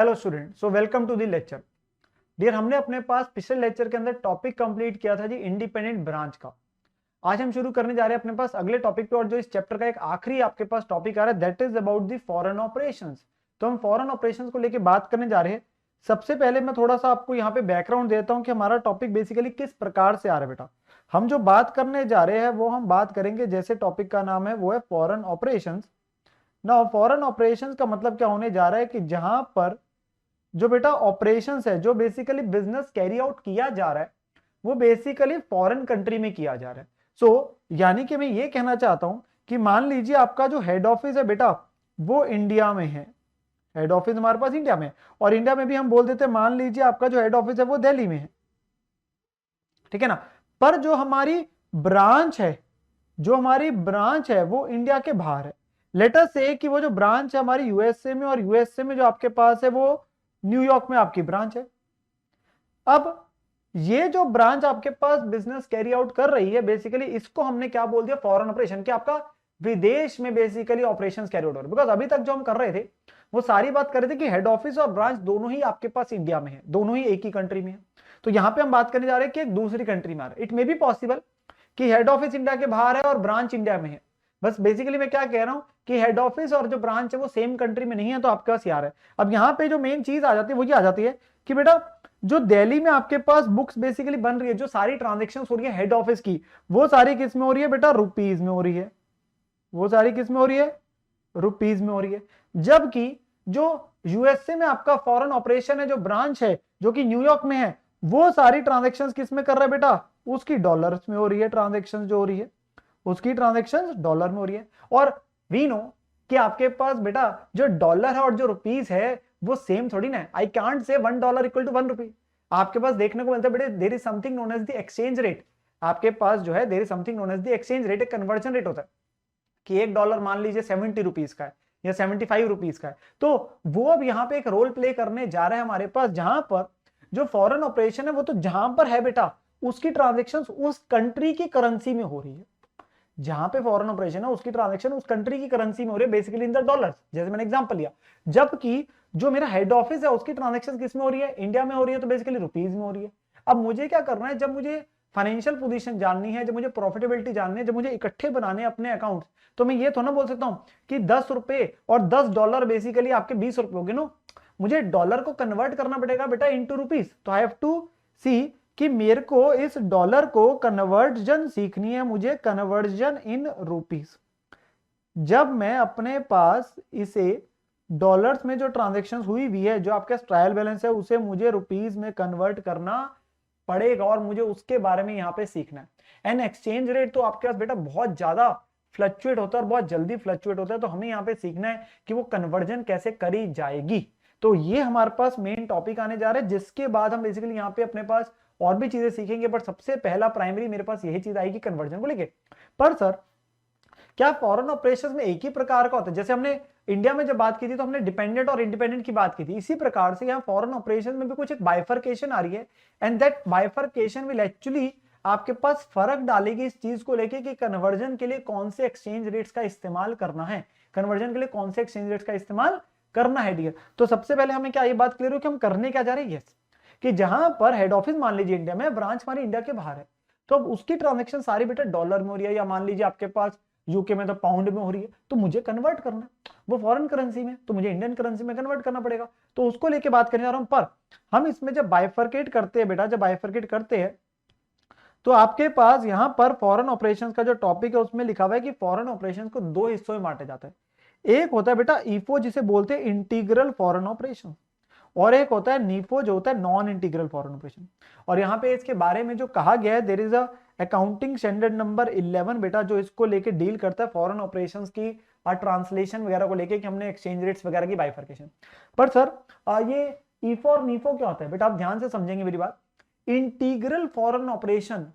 Hello student, so welcome to the lecture. Dear, हमने अपने पास पिछले लेक्चर के अंदर टॉपिक कंप्लीट किया था जी इंडिपेंडेंट ब्रांच का। आज हम शुरू करने जा रहे हैं अपने पास अगले टॉपिक पे, और जो इस चैप्टर का एक आखिरी आपके पास टॉपिक आ रहा है that is about the foreign operations. तो हम फॉरेन ऑपरेशंस को लेके बात करने जा रहे हैं। सबसे पहले मैं थोड़ा सा आपको यहाँ पे बैकग्राउंड देता हूँ कि हमारा टॉपिक बेसिकली किस प्रकार से आ रहा है। बेटा, हम जो बात करने जा रहे हैं वो हम बात करेंगे, जैसे टॉपिक का नाम है वो है फॉरेन ऑपरेशंस। ना फॉरेन ऑपरेशंस का मतलब क्या होने जा रहा है कि जहां पर जो बेटा ऑपरेशंस है, जो बेसिकली बिजनेस कैरी आउट किया जा रहा है, वो बेसिकली फॉरेन कंट्री में किया जा रहा है। यानी कि मैं ये कहना चाहता हूं कि मान लीजिए आपका जो हेड ऑफिस है बेटा वो इंडिया में है। हेड ऑफिस हमारे पास इंडिया में है, और इंडिया में भी हम बोल देते हैं मान लीजिए आपका जो हेड ऑफिस है वो दिल्ली में है, ठीक है ना। पर जो हमारी ब्रांच है, वो इंडिया के बाहर है। लेट अस से कि वो जो ब्रांच है हमारी यूएसए में, और यूएसए में जो आपके पास है वो न्यूयॉर्क में आपकी ब्रांच है। अब ये जो ब्रांच आपके पास बिजनेस कैरी आउट कर रही है, बेसिकली इसको हमने क्या बोल दिया, फॉरेन ऑपरेशन, कि आपका विदेश में बेसिकली ऑपरेशंस कैरी आउट हो रहे हैं। बिकॉज अभी तक जो हम कर रहे थे वो सारी बात कर रहे थे कि हेड ऑफिस और ब्रांच दोनों ही आपके पास इंडिया में है, दोनों ही एक ही कंट्री में है। तो यहां पे हम बात करने जा रहे हैं कि एक दूसरी कंट्री में आ रहा है। इट मे बी पॉसिबल कि हेड ऑफिस इंडिया के बाहर है और ब्रांच इंडिया में है। बस बेसिकली मैं क्या कह रहा हूं कि हेड ऑफिस और जो ब्रांच है वो सेम कंट्री में नहीं है, तो आपके पास यार है। अब यहाँ पे जो मेन चीज आ जाती है वो ये आ जाती है कि बेटा जो दिल्ली में आपके पास बुक्स बेसिकली बन रही है, जो सारी ट्रांजेक्शन हो रही है हेड ऑफिस की, वो सारी किस में हो रही है बेटा, रुपीज में हो रही है। वो सारी किस में हो रही है, रुपीज में हो रही है। जबकि जो यूएसए में आपका फॉरेन ऑपरेशन है, जो ब्रांच है जो कि न्यूयॉर्क में है, वो सारी ट्रांजेक्शन किस में कर रहा है बेटा, उसकी डॉलर्स में हो रही है। ट्रांजेक्शन जो हो रही है उसकी ट्रांजेक्शन डॉलर में हो रही है। और वी नो कि आपके पास बेटा जो डॉलर है और जो रुपीज है वो सेम थोड़ी ना। I can't say $1 equal to 1 रुपी। आपके पास देखने को मिलता है बेटे there is something known as the exchange rate. आपके पास जो है there is something known as the exchange rate, एक कन्वर्जन रेट होता है कि $1 मान लीजिए 70 रुपीज का है या 75 रुपीज का है। तो वो अब यहाँ पे एक रोल प्ले करने जा रहा है हमारे पास, जहां पर जो फॉरेन ऑपरेशन है वो तो जहां पर है बेटा उसकी ट्रांजेक्शन उस कंट्री की करेंसी में हो रही है। जहां पे फॉरेन ऑपरेशन है उसकी ट्रांजैक्शन उस कंट्री की करेंसी में हो रही है, बेसिकली इन द डॉलर्स, जैसे मैंने एग्जांपल लिया। जबकि जो मेरा हेड ऑफिस है उसकी ट्रांजैक्शन किस में हो रही है, इंडिया में हो रही है, तो बेसिकली रुपीज में हो रही है। अब मुझे क्या करना है, जब मुझे फाइनेंशियल पोजीशन जाननी है, जब मुझे प्रॉफिटेबिलिटी जाननी है, जब मुझे इकट्ठे बनाने अपने अकाउंट, तो मैं ये तो ना बोल सकता हूं कि $10 और $10 बेसिकली आपके $20 हो गए। नो, मुझे डॉलर को कन्वर्ट करना पड़ेगा बेटा इनटू रुपीज। तो आई हैव टू सी कि मेरे को इस डॉलर को कन्वर्जन सीखनी है, मुझे कन्वर्जन इन रुपीस। जब मैं अपने पास इसे डॉलर्स में जो ट्रांजैक्शन हुई हुई है, जो आपका ट्रायल बैलेंस है, उसे मुझे रुपीस में कन्वर्ट करना पड़ेगा, और मुझे उसके बारे में यहाँ पे सीखना है। एंड एक्सचेंज रेट तो आपके पास बेटा बहुत ज्यादा फ्लक्चुएट होता है और बहुत जल्दी फ्लक्चुएट होता है, तो हमें यहाँ पे सीखना है कि वो कन्वर्जन कैसे करी जाएगी। तो ये हमारे पास मेन टॉपिक आने जा रहा है, जिसके बाद हम बेसिकली यहाँ पे अपने पास और भी चीजें सीखेंगे, बट सबसे पहला प्राइमरी मेरे पास यही चीज आएगी कन्वर्जन को लेके। पर सर क्या फॉरेन ऑपरेशंस में एक ही प्रकार का होता है? जैसे हमने इंडिया में जब बात की थी तो हमने डिपेंडेंट और इंडिपेंडेंट की बात की थी, इसी प्रकार से यहाँ फॉरेन ऑपरेशन में भी कुछ एक बाइफरकेशन आ रही है, and that bifurcation will actually आपके पास फर्क डालेगी इस चीज को लेके कि कन्वर्जन के लिए कौन से एक्सचेंज रेट्स का इस्तेमाल करना है, कन्वर्जन के लिए कौन से एक्सचेंज रेट्स का इस्तेमाल करना है। डियर, तो सबसे पहले हमें क्या ये बात क्लियर हो कि हम करने क्या जा रहे हैं। यस, कि जहां पर हेड ऑफिस मान लीजिए इंडिया में, ब्रांच हमारी इंडिया के बाहर है, तो अब उसकी ट्रांजैक्शन सारी बेटा डॉलर में हो रही है, या मान लीजिए आपके पास यूके में तो पाउंड में हो रही है, तो मुझे कन्वर्ट करना है वो फॉरेन करेंसी में, तो मुझे इंडियन करेंसी में कन्वर्ट करना पड़ेगा। तो उसको लेके बात करने जा रहा हूं। पर हम इसमें जब बाइफरकेट करते हैं बेटा, जब बाइफरकेट करते हैं तो आपके पास यहां पर फॉरेन ऑपरेशंस का जो टॉपिक है उसमें लिखा हुआ है कि फॉरेन ऑपरेशंस को दो हिस्सों में बांटा जाता है। एक होता है बेटा ईफो, जिसे बोलते हैं इंटीग्रल फॉरेन ऑपरेशन, और एक होता है नीफो, जो होता है नॉन इंटीग्रल फॉरेन ऑपरेशन। और यहाँ पे इसके बारे में जो कहा गया है, there is a accounting standard number 11 बेटा, जो इसको लेके डील करता है फॉरेन ऑपरेशंस की ट्रांसलेशन वगैरह को लेके, कि हमने एक्सचेंज रेट्स वगैरह की बाइफरकेशन। पर सर ये ईफो और नीफो क्या होता है बेटा, आप ध्यान से समझेंगे मेरी बात। इंटीग्रल फॉरेन ऑपरेशन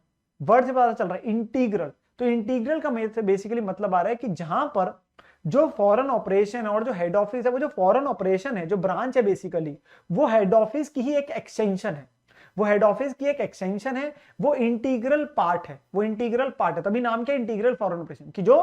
वर्ड से पता चल रहा है इंटीग्रल, तो इंटीग्रल का मेरे से बेसिकली मतलब आ रहा है कि जहां पर जो फॉरेन ऑपरेशन और जो हेड ऑफिस है, वो जो फॉरेन ऑपरेशन है, जो ब्रांच है बेसिकली, वो हेड ऑफिस की ही एक एक्सटेंशन है, वो हेड ऑफिस की एक एक्सटेंशन है, वो इंटीग्रल पार्ट है, वो इंटीग्रल पार्ट है। तभी नाम क्या, इंटीग्रल फॉरेन ऑपरेशन, कि जो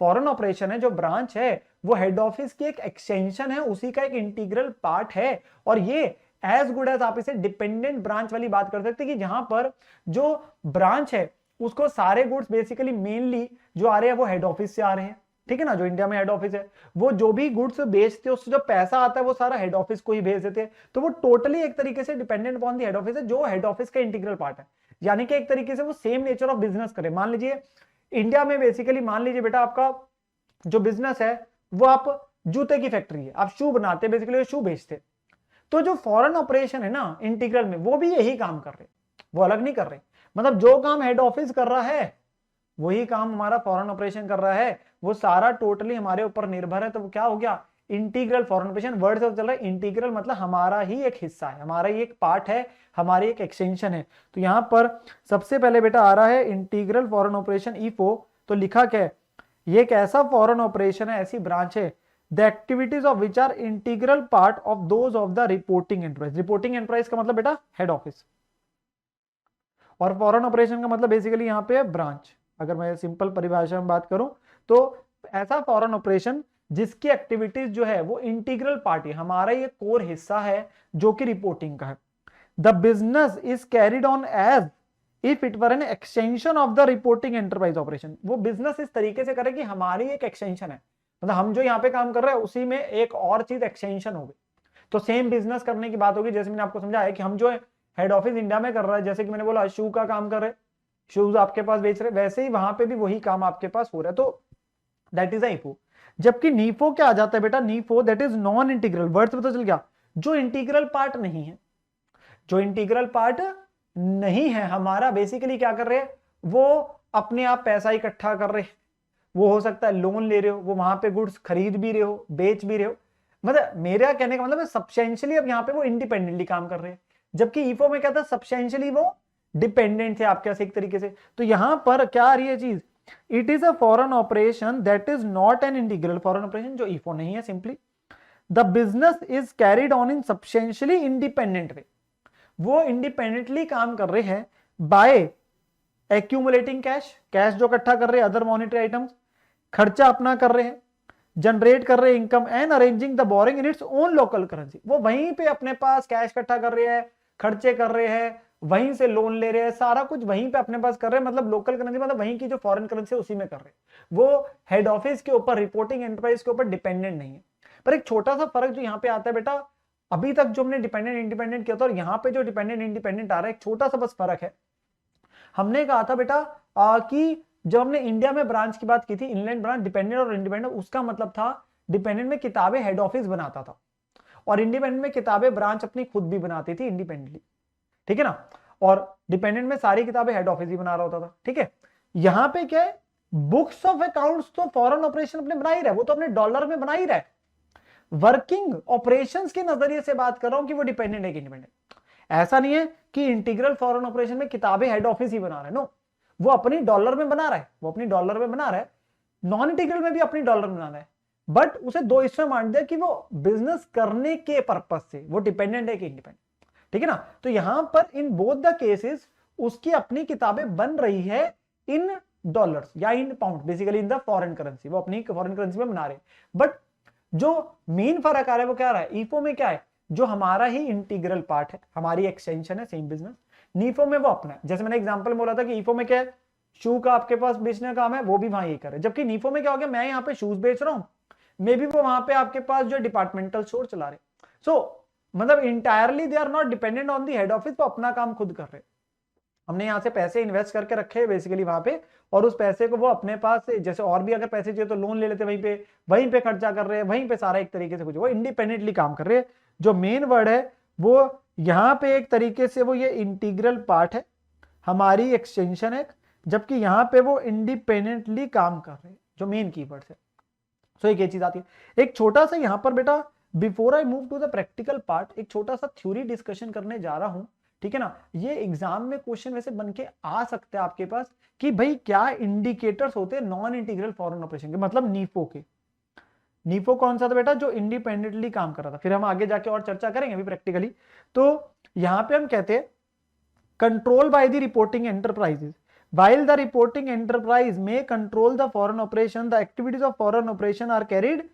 फॉरेन ऑपरेशन है, जो ब्रांच है, वो हेड ऑफिस की एक एक्सटेंशन है, उसी का एक इंटीग्रल पार्ट है। और ये एज गुड एज आप इसे डिपेंडेंट ब्रांच वाली बात कर सकते हैं कि जहां पर जो ब्रांच है उसको सारे गुड्स बेसिकली मेनली जो आ रहे हैं वो हेड ऑफिस से आ रहे हैं, ठीक है ना। जो इंडिया में हेड ऑफिस है वो जो भी गुड्स बेचते हैं उससे जो पैसा आता है वो सारा हेड ऑफिस को ही भेज देते हैं। तो वो टोटली एक तरीके से dependent upon the head office है, जो हेड ऑफिस का इंटीग्रल पार्ट है। यानी कि एक तरीके से वो सेम नेचर ऑफ बिजनेस करे। मान लीजिए इंडिया में बेसिकली मान लीजिए बेटा आपका जो बिजनेस है वो आप जूते की फैक्ट्री है, आप शू बनाते हैं, बेसिकली शू बेचते। तो जो फॉरेन ऑपरेशन है ना इंटीग्रल में, वो भी यही काम कर रहे, वो अलग नहीं कर रहे। मतलब जो काम हेड ऑफिस कर रहा है वही काम हमारा फॉरेन ऑपरेशन कर रहा है, वो सारा टोटली हमारे ऊपर निर्भर है। तो वो क्या हो गया, इंटीग्रल फॉरेन ऑपरेशन। वर्ड से चल रहा है इंटीग्रल, मतलब हमारा ही एक हिस्सा है, हमारा ही एक पार्ट है, हमारी एक एक्सटेंशन है। तो यहां पर सबसे पहले बेटा आ रहा है इंटीग्रल फॉरेन ऑपरेशन ईफओ। तो लिखा क्या है, ये एक ऐसा फॉरेन ऑपरेशन है, ऐसी ब्रांच है, the activities of which are integral part of those of the reporting enterprise. Reporting enterprise का मतलब बेटा हेड ऑफिस, और फॉरेन ऑपरेशन का मतलब बेसिकली यहां पे ब्रांच। अगर मैं सिंपल परिभाषा में बात करूं तो ऐसा फॉरेन ऑपरेशन जिसकी एक्टिविटीज जो है वो इंटीग्रल पार्ट है, हमारा ये कोर हिस्सा है जो कि रिपोर्टिंग का है। The business is carried on as if it were an extension of the reporting enterprise operation. वो बिजनेस इस तरीके से करे कि हमारी एक एक्सटेंशन है, मतलब हम जो यहाँ पे काम कर रहे हैं उसी में एक और चीज एक्सटेंशन होगी। तो सेम बिजनेस करने की बात होगी, जैसे मैंने आपको समझाया कि हम जो हेड ऑफिस इंडिया में कर रहा है, जैसे कि मैंने बोला शू का काम कर रहे, शूज आपके पास बेच रहे, वैसे ही वहां पे भी वही काम आपके पास हो रहा है। तो दैट इज ईफो। जबकि नीफो क्या आ जाता है बेटा, NIFO that is non integral. Word से पता चल गया, जो इंटीग्रल पार्ट नहीं है, जो इंटीग्रल पार्ट नहीं है हमारा, बेसिकली क्या कर रहे हैं, वो अपने आप पैसा इकट्ठा कर रहे हैं। वो हो सकता है लोन ले रहे हो, वो वहां पे गुड्स खरीद भी रहे हो, बेच भी रहे हो। मतलब मेरा कहने का मतलब है सब्सटेंशियली अब यहाँ पे वो इंडिपेंडेंटली काम कर रहे हैं, जबकि ईफो में क्या था, सब्सटेंशियली वो डिपेंडेंट थे आपके एक तरीके से। तो यहां पर क्या आ रही है चीज, it is a foreign operation that is not an integral foreign operation, जो ईफो नहीं है। Simply the business is carried on in substantially independent way, वो इंडिपेंडेंटली काम कर रहे हैं बाय एक्यूमुलेटिंग कैश, कैश जो इकट्ठा कर रहे हैं, अदर मॉनिटरी आइटम्स, खर्चा अपना कर रहे हैं, जनरेट कर रहे हैं income, and arranging the boring in its own local currency. वो वहीं पे अपने पास कैश इकट्ठा कर रहे हैं, खर्चे कर रहे हैं, वहीं से लोन ले रहे हैं, सारा कुछ वहीं पे अपने पास कर रहे हैं। मतलब लोकल करेंसी मतलब वहीं की जो फॉरेन करेंसी है उसी में कर रहे हैं। वो हेड ऑफिस के ऊपर, रिपोर्टिंग एंटरप्राइज के ऊपर डिपेंडेंट नहीं है। पर एक छोटा सा फर्क जो यहाँ पे आता है बेटा, अभी तक जो हमने डिपेंडेंट इंडिपेंडेंट किया था और यहाँ पे जो डिपेंडेंट इंडिपेंडेंट आ रहा है, एक छोटा सा बस फर्क है। हमने कहा था बेटा कि जब हमने इंडिया में ब्रांच की बात की थी, इनलैंड ब्रांच, डिपेंडेंट और इंडिपेंडेंट, उसका मतलब था डिपेंडेंट में किताबें हेड ऑफिस बनाता था और इंडिपेंडेंट में किताबें ब्रांच अपनी खुद भी बनाती थी इंडिपेंडेंटली, ठीक है ना। और डिपेंडेंट में सारी किताबें हेड ऑफिस ही बना रहा होता था, ठीक है। यहां पे क्या है, बुक्स ऑफ अकाउंट्स तो फॉरेन ऑपरेशन अपने बना ही रहा है, वो तो अपने डॉलर में बना ही रहा है। वर्किंग ऑपरेशंस के नजरिए से बात कर रहा हूं कि वो डिपेंडेंट है कि इंडिपेंडेंट। ऐसा नहीं है कि इंटीग्रल फॉरेन ऑपरेशन में किताबें हेड ऑफिस ही बना रहे हैं, नो, वो अपनी डॉलर में बना रहा है, वो अपनी डॉलर में बना रहा है। नॉन इंटीग्रल में भी अपनी डॉलर में बना रहा है, बट उसे दो हिस्से मान दिया कि वो बिजनेस करने के पर्पज से वो डिपेंडेंट है कि इंडिपेंडेंट, ठीक है ना। तो यहां पर इन बोथ द केसेस उसकी अपनी किताबें बन रही है इन डॉलर्स या in pound, basically in the foreign currency, वो अपनी फॉरेन करेंसी में बना रहे। बट जो मेन फर्क आ रहा है वो क्या रहा है, ईफो में क्या है, जो हमारा ही इंटीग्रल पार्ट है, हमारी एक्सटेंशन है, सेम बिजनेस। नीफो में वो अपना है, जैसे मैंने एग्जांपल बोला था कि ईफो में क्या है, शू का आपके पास बेचने का काम है, वो भी वहां यही करे। जबकि नीफो में क्या हो गया, मैं यहाँ पे शूज बेच रहा हूँ, मे बी वो वहां पे आपके पास जो डिपार्टमेंटल स्टोर चला रहे। सो मतलब entirely they are not dependent on the head office, वो अपना काम खुद कर रहे। हमने यहाँ से पैसे इन्वेस्ट करके रखे हैं बेसिकली वहां पे, और उस पैसे को वो अपने पास से, जैसे और भी अगर पैसे चाहिए तो लोन ले लेते, वहीं पे खर्चा कर रहे हैं, वहीं पे सारा एक तरीके से कुछ वो इंडिपेंडेंटली काम कर रहे हैं। जो मेन वर्ड है वो यहाँ पे एक तरीके से वो ये इंटीग्रल पार्ट है, हमारी एक्सटेंशन है, जबकि यहाँ पे वो इंडिपेंडेंटली काम कर रहे हैं, जो मेन कीवर्ड है। सो एक ये चीज आती है। एक छोटा सा यहाँ पर बेटा, before I move to the practical part, एक छोटा सा थ्योरी डिस्कशन करने जा रहा हूं, ठीक है ना। ये एग्जाम में क्वेश्चन वैसे बन के आ सकते हैं आपके पास कि भाई क्या इंडिकेटर्स होते हैं नॉन इंटीग्रल फॉरेन ऑपरेशन के, मतलब नीफो के। नीफो कौन सा था बेटा, जो इंडिपेंडेंटली काम कर रहा था, फिर हम आगे जाके और चर्चा करेंगे अभी प्रैक्टिकली। तो यहां पे हम कहते हैं control by the reporting enterprises, While the reporting enterprise may control the foreign operation, the activities of foreign operation are carried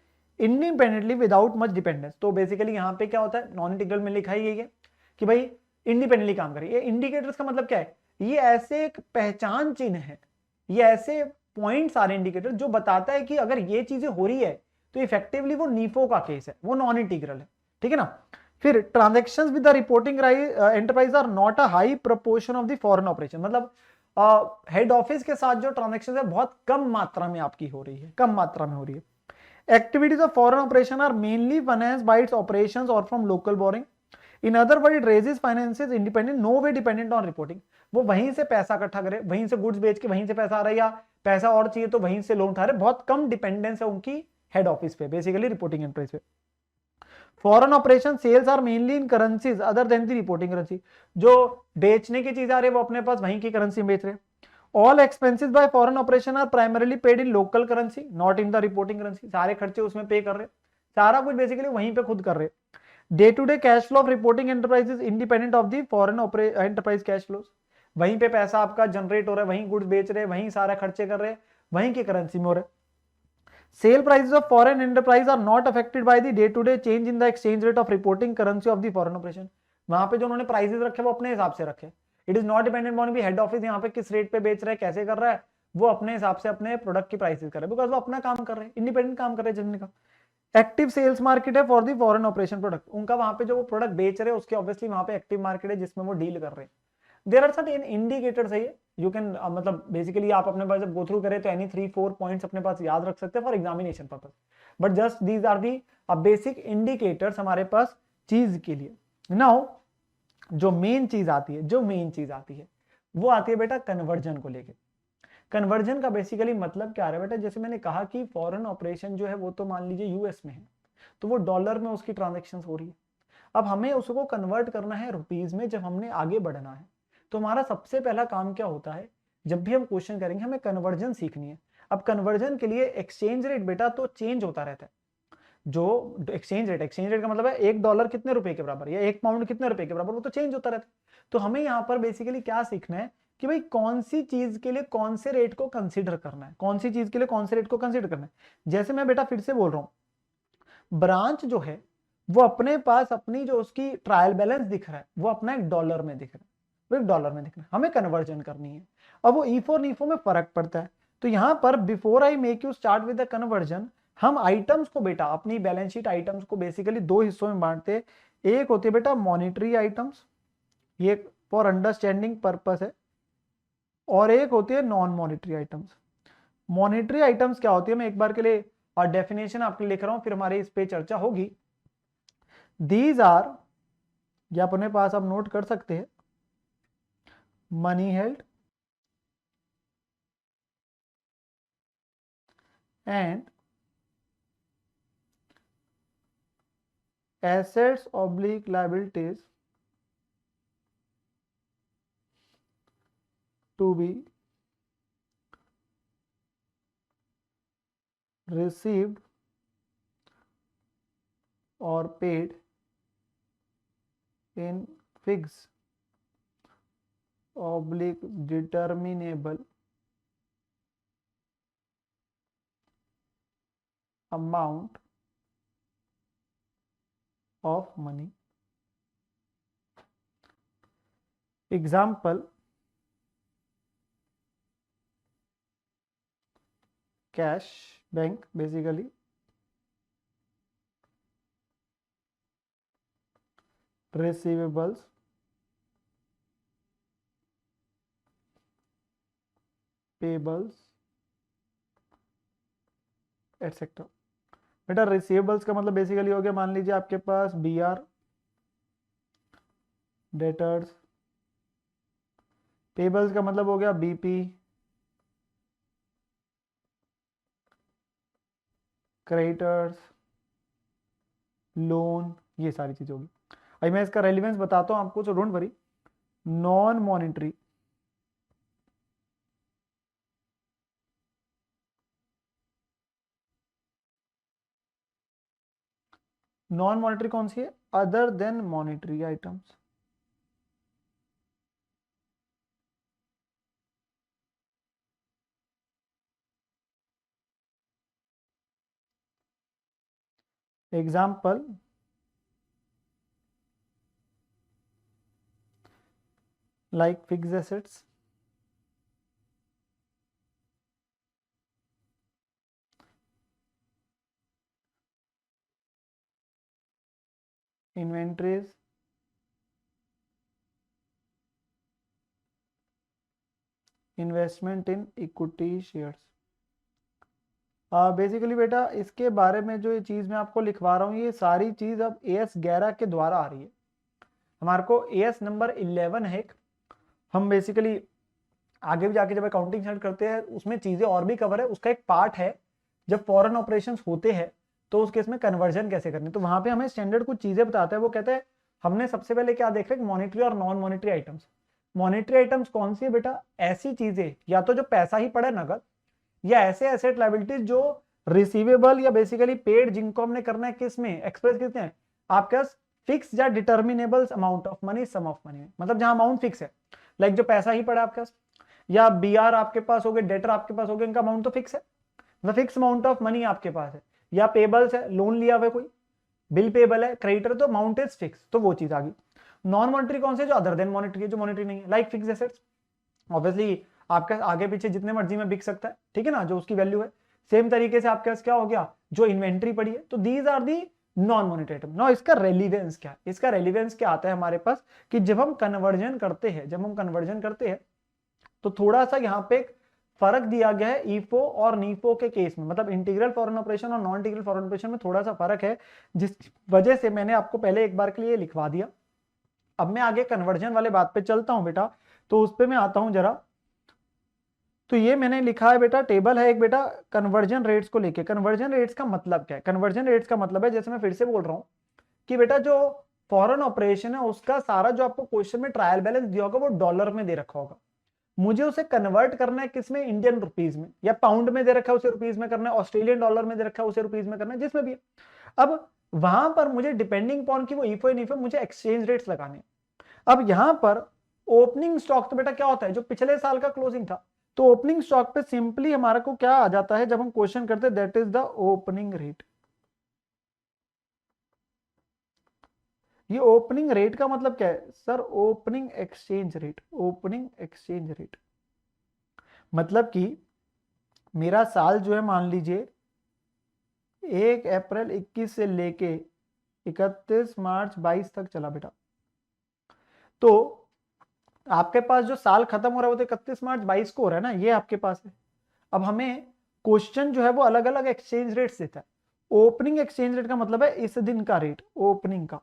independently without much dependence. तो बेसिकली यहाँ पे क्या होता है, नॉन इंटीग्रल में लिखा ही यही है कि भाई इंडिपेंडेंटली काम करे। ये इंडिकेटर्स का मतलब क्या है, ये ऐसे एक पहचान चिन्ह है, ये ऐसे पॉइंट्स आ रहे इंडिकेटर जो बताता है कि अगर ये चीजें हो रही है तो इफेक्टिवली वो नीफो का केस है, वो नॉन इंटीग्रल है, ठीक है ना। फिर transactions with the reporting enterprise are not a high proportion of the foreign operation, मतलब हेड ऑफिस के साथ जो ट्रांजेक्शन है बहुत कम मात्रा में आपकी हो रही है, कम मात्रा में हो रही है। Activities of foreign operation are mainly finance by its operations और from local borrowing. In other word, it raises finances independent, no way dependent on reporting. वो वहीं से पैसा इकट्ठा करे, वहीं से गुड्स बेच के वहीं से पैसा आ रहा है, या पैसा और चाहिए तो वहीं से लोन उठा रहे, बहुत कम डिपेंडेंस है उनकी हेड ऑफिस पे, बेसिकली रिपोर्टिंग एंट्रीज पे। Foreign operation sales are mainly in currencies other than the reporting currency, जो बेचने की चीज आ रही है वो अपने पास वहीं की करेंसी बेच रहे। All expenses by foreign operation are primarily paid in local currency not in the reporting currency, सारे खर्चे उसमें पे कर रहे, सारा कुछ बेसिकली वहीं पे खुद कर रहे। Day to day cash flow of reporting enterprises independent of the foreign enterprise cash flows, वहीं पे पैसा आपका जनरेट हो रहा है, वहीं गुड्स बेच रहे, वहीं सारा खर्चे कर रहे, वहीं की करेंसी में हो रहे। Sale prices of foreign enterprise are not affected by the day to day change in the exchange rate of reporting currency of the foreign operation, वहां पे जो उन्होंने प्राइसेस रखे वो अपने हिसाब से रखे। It is not dependent on head office यहाँ पे किस रेट पे बेच रहा है, कैसे कर रहा है, वो अपने हिसाब से अपने प्रोडक्ट की प्राइसेस कर रहे हैं, बिकॉज वो अपना काम कर रहे हैं, इंडिपेंडेंट काम कर रहे हैं जिनका। एक्टिव सेल्स मार्केट है for the foreign operation product, उनका वहां पे जो वो प्रोडक्ट बेच रहे हैं उसके ऑब्वियसली वहां पे एक्टिव मार्केट है जिसमें वो डील कर रहे हैं। देयर आर सर्टेन इंडिकेटर्स है, यू कैन मतलब बेसिकली आप अपने पास जब गो थ्रू करें तो एनी 3-4 पॉइंट्स अपने पास याद रख सकते हैं for examination purpose, but just these are the basic indicators हमारे पास चीज के लिए। नाउ जो मेन चीज आती है, जो मेन चीज आती है वो आती है बेटा कन्वर्जन को लेके। कन्वर्जन का बेसिकली मतलब क्या है बेटा, जैसे मैंने कहा कि फॉरेन ऑपरेशन जो है वो तो मान लीजिए यूएस में है, तो वो डॉलर में उसकी ट्रांजेक्शन हो रही है। अब हमें उसको कन्वर्ट करना है रुपीज में, जब हमने आगे बढ़ना है तो हमारा सबसे पहला काम क्या होता है, जब भी हम क्वेश्चन करेंगे हमें कन्वर्जन सीखनी है। अब कन्वर्जन के लिए एक्सचेंज रेट बेटा तो चेंज होता रहता है, जो एक्सचेंज रेट का मतलब है $1 कितने रुपए के बराबर या £1 कितने रुपए के बराबर, वो तो चेंज होता रहता है। तो हमें यहाँ पर बेसिकली क्या सीखना है कि भाई कौन सी चीज के लिए कौन से रेट को कंसीडर करना है, कौन सी चीज के लिए कौन से रेट को कंसीडर करना है। जैसे मैं बेटा फिर से बोल रहा हूं, ब्रांच जो है वो अपने पास अपनी जो उसकी ट्रायल बैलेंस दिख रहा है वो अपना एक डॉलर में दिख रहा है, वो एक डॉलर में दिख रहा है, हमें कन्वर्जन करनी है। अब वो ईफो नीफो में फर्क पड़ता है, तो यहां पर before I make you start with the conversion, हम आइटम्स को बेटा अपनी बैलेंस शीट आइटम्स को बेसिकली दो हिस्सों में बांटते हैं। एक होती है बेटा मॉनिटरी आइटम्स, ये फॉर अंडरस्टैंडिंग पर्पस है, और एक होती है non monetary items. Monetary items क्या होती है, मैं एक बार के लिए और डेफिनेशन आपके लिख रहा हूं, फिर हमारी इस पे चर्चा होगी। दीज आर, ये अपने पास आप नोट कर सकते हैं, money held and assets oblique liabilities to be received or paid in fixed oblique determinable amount of money. Example, cash, bank basically, receivables, payables, etc. बेटा रिसीवेबल्स का मतलब बेसिकली हो गया, मान लीजिए आपके पास BR, डेटर्स। पेबल्स का मतलब हो गया BP, क्रेडिटर्स, लोन, ये सारी चीजें होगी। अभी मैं इसका रेलिवेंस बताता हूं आपको, so don't worry. Non monetary, non monetary कौन सी है, other than monetary items. Example like fixed assets, inventories, investment in equity shares. Basically बेटा इसके बारे में जो ये चीज़ मैं आपको लिखवा रहा हूँ, ये सारी चीज़ अब AS 11 के द्वारा आ रही है। हमारे को AS नंबर 11 है। हम बेसिकली आगे भी जाके जब अकाउंटिंग स्टार्ट करते हैं उसमें चीज़ें और भी कवर है। उसका एक पार्ट है जब फॉरेन ऑपरेशंस होते हैं तो उस केस में कन्वर्जन कैसे करनी, तो वहां पे हमें स्टैंडर्ड कुछ चीज़ें बताता है। वो कहते हैं हमने सबसे पहले क्या देख रहे हैं, मॉनिटरी और non monetary items. Monetary items कौन सी है बेटा, ऐसी चीज़ें या तो जो पैसा ही पड़े नगद, या ऐसे एसेट लायबिलिटीज जो रिसीवेबल या बेसिकली पेड जिनको हमने करना है किस में, एक्सप्रेस कितने हैं आपके पास, फिक्स या determinable amount of money, sum of money में, मतलब जहां अमाउंट फिक्स है, लाइक जो पैसा ही पड़ा आपके पास, या BR आपके पास हो गए, डेटर आपके पास हो गए, इनका अमाउंट तो फिक्स है, मतलब फिक्स अमाउंट ऑफ मनी आपके पास है, या पेबल्स है, लोन लिया हुआ है कोई, बिल पेबल है, क्रेडिटर, तो अमाउंट इज फिक्स, तो वो चीज आ गई। नॉन मॉनिटरी कौन से, जो अदर देन मॉनिटरी है, जो मॉनिटरी नहीं है, लाइक फिक्स एसेट्स, ऑब्वियसली आपके आगे पीछे जितने मर्जी में बिक सकता है, ठीक है ना, जो उसकी वैल्यू है। सेम तरीके से आपके पास क्या हो गया, जो इन्वेंट्री पड़ी है, तो these are the non monetary item. No इसका रेलिवेंस क्या है, इसका रेलिवेंस क्या आता है हमारे पास कि जब हम कन्वर्जन करते हैं, तो थोड़ा सा यहाँ पे एक फर्क दिया गया है ईफो और नीफो के केस में, मतलब इंटीग्रल फॉरेन ऑपरेशन और नॉन इंटीग्रल फॉरेन ऑपरेशन में थोड़ा सा फर्क है, जिस वजह से मैंने आपको पहले एक बार के लिए लिखवा दिया। अब मैं आगे कन्वर्जन वाले बात पे चलता हूं बेटा, तो उस पे मैं आता हूं जरा। तो ये मैंने लिखा है बेटा, टेबल है एक बेटा कन्वर्जन रेट्स को लेके। कन्वर्जन रेट्स का मतलब क्या है, कन्वर्जन रेट्स का मतलब है, जैसे मैं फिर से बोल रहा हूं कि बेटा जो फॉरेन ऑपरेशन है उसका सारा जो आपको क्वेश्चन में ट्रायल बैलेंस दिया होगा वो डॉलर में दे रखा होगा, मुझे उसे कन्वर्ट करना है किसमें, इंडियन रुपीज में, या पाउंड में दे रखा है उसे रुपीज में करना है, ऑस्ट्रेलियन डॉलर में दे रखा है उसे रुपीज में करना है, जिसमें भी है। अब वहां पर मुझे डिपेंडिंग पॉन की वो ईफो नीफो मुझे एक्सचेंज रेट्स लगाने। अब यहां पर ओपनिंग स्टॉक तो बेटा क्या होता है, जो पिछले साल का क्लोजिंग था, तो ओपनिंग स्टॉक पे सिंपली हमारा को क्या आ जाता है जब हम क्वेश्चन करते हैं, that is the opening rate. ये ओपनिंग रेट का मतलब क्या है sir, opening exchange rate. Opening exchange rate मतलब कि मेरा साल जो है मान लीजिए 1 अप्रैल 21 से लेके 31 मार्च 22 तक चला बेटा, तो आपके पास जो साल खत्म हो रहा है वो तो 31 मार्च 22 को हो रहा है ना, ये आपके पास है। अब हमें क्वेश्चन जो है वो अलग अलग एक्सचेंज रेट्स देता है। ओपनिंग एक्सचेंज रेट का मतलब है इस दिन का रेट, ओपनिंग का,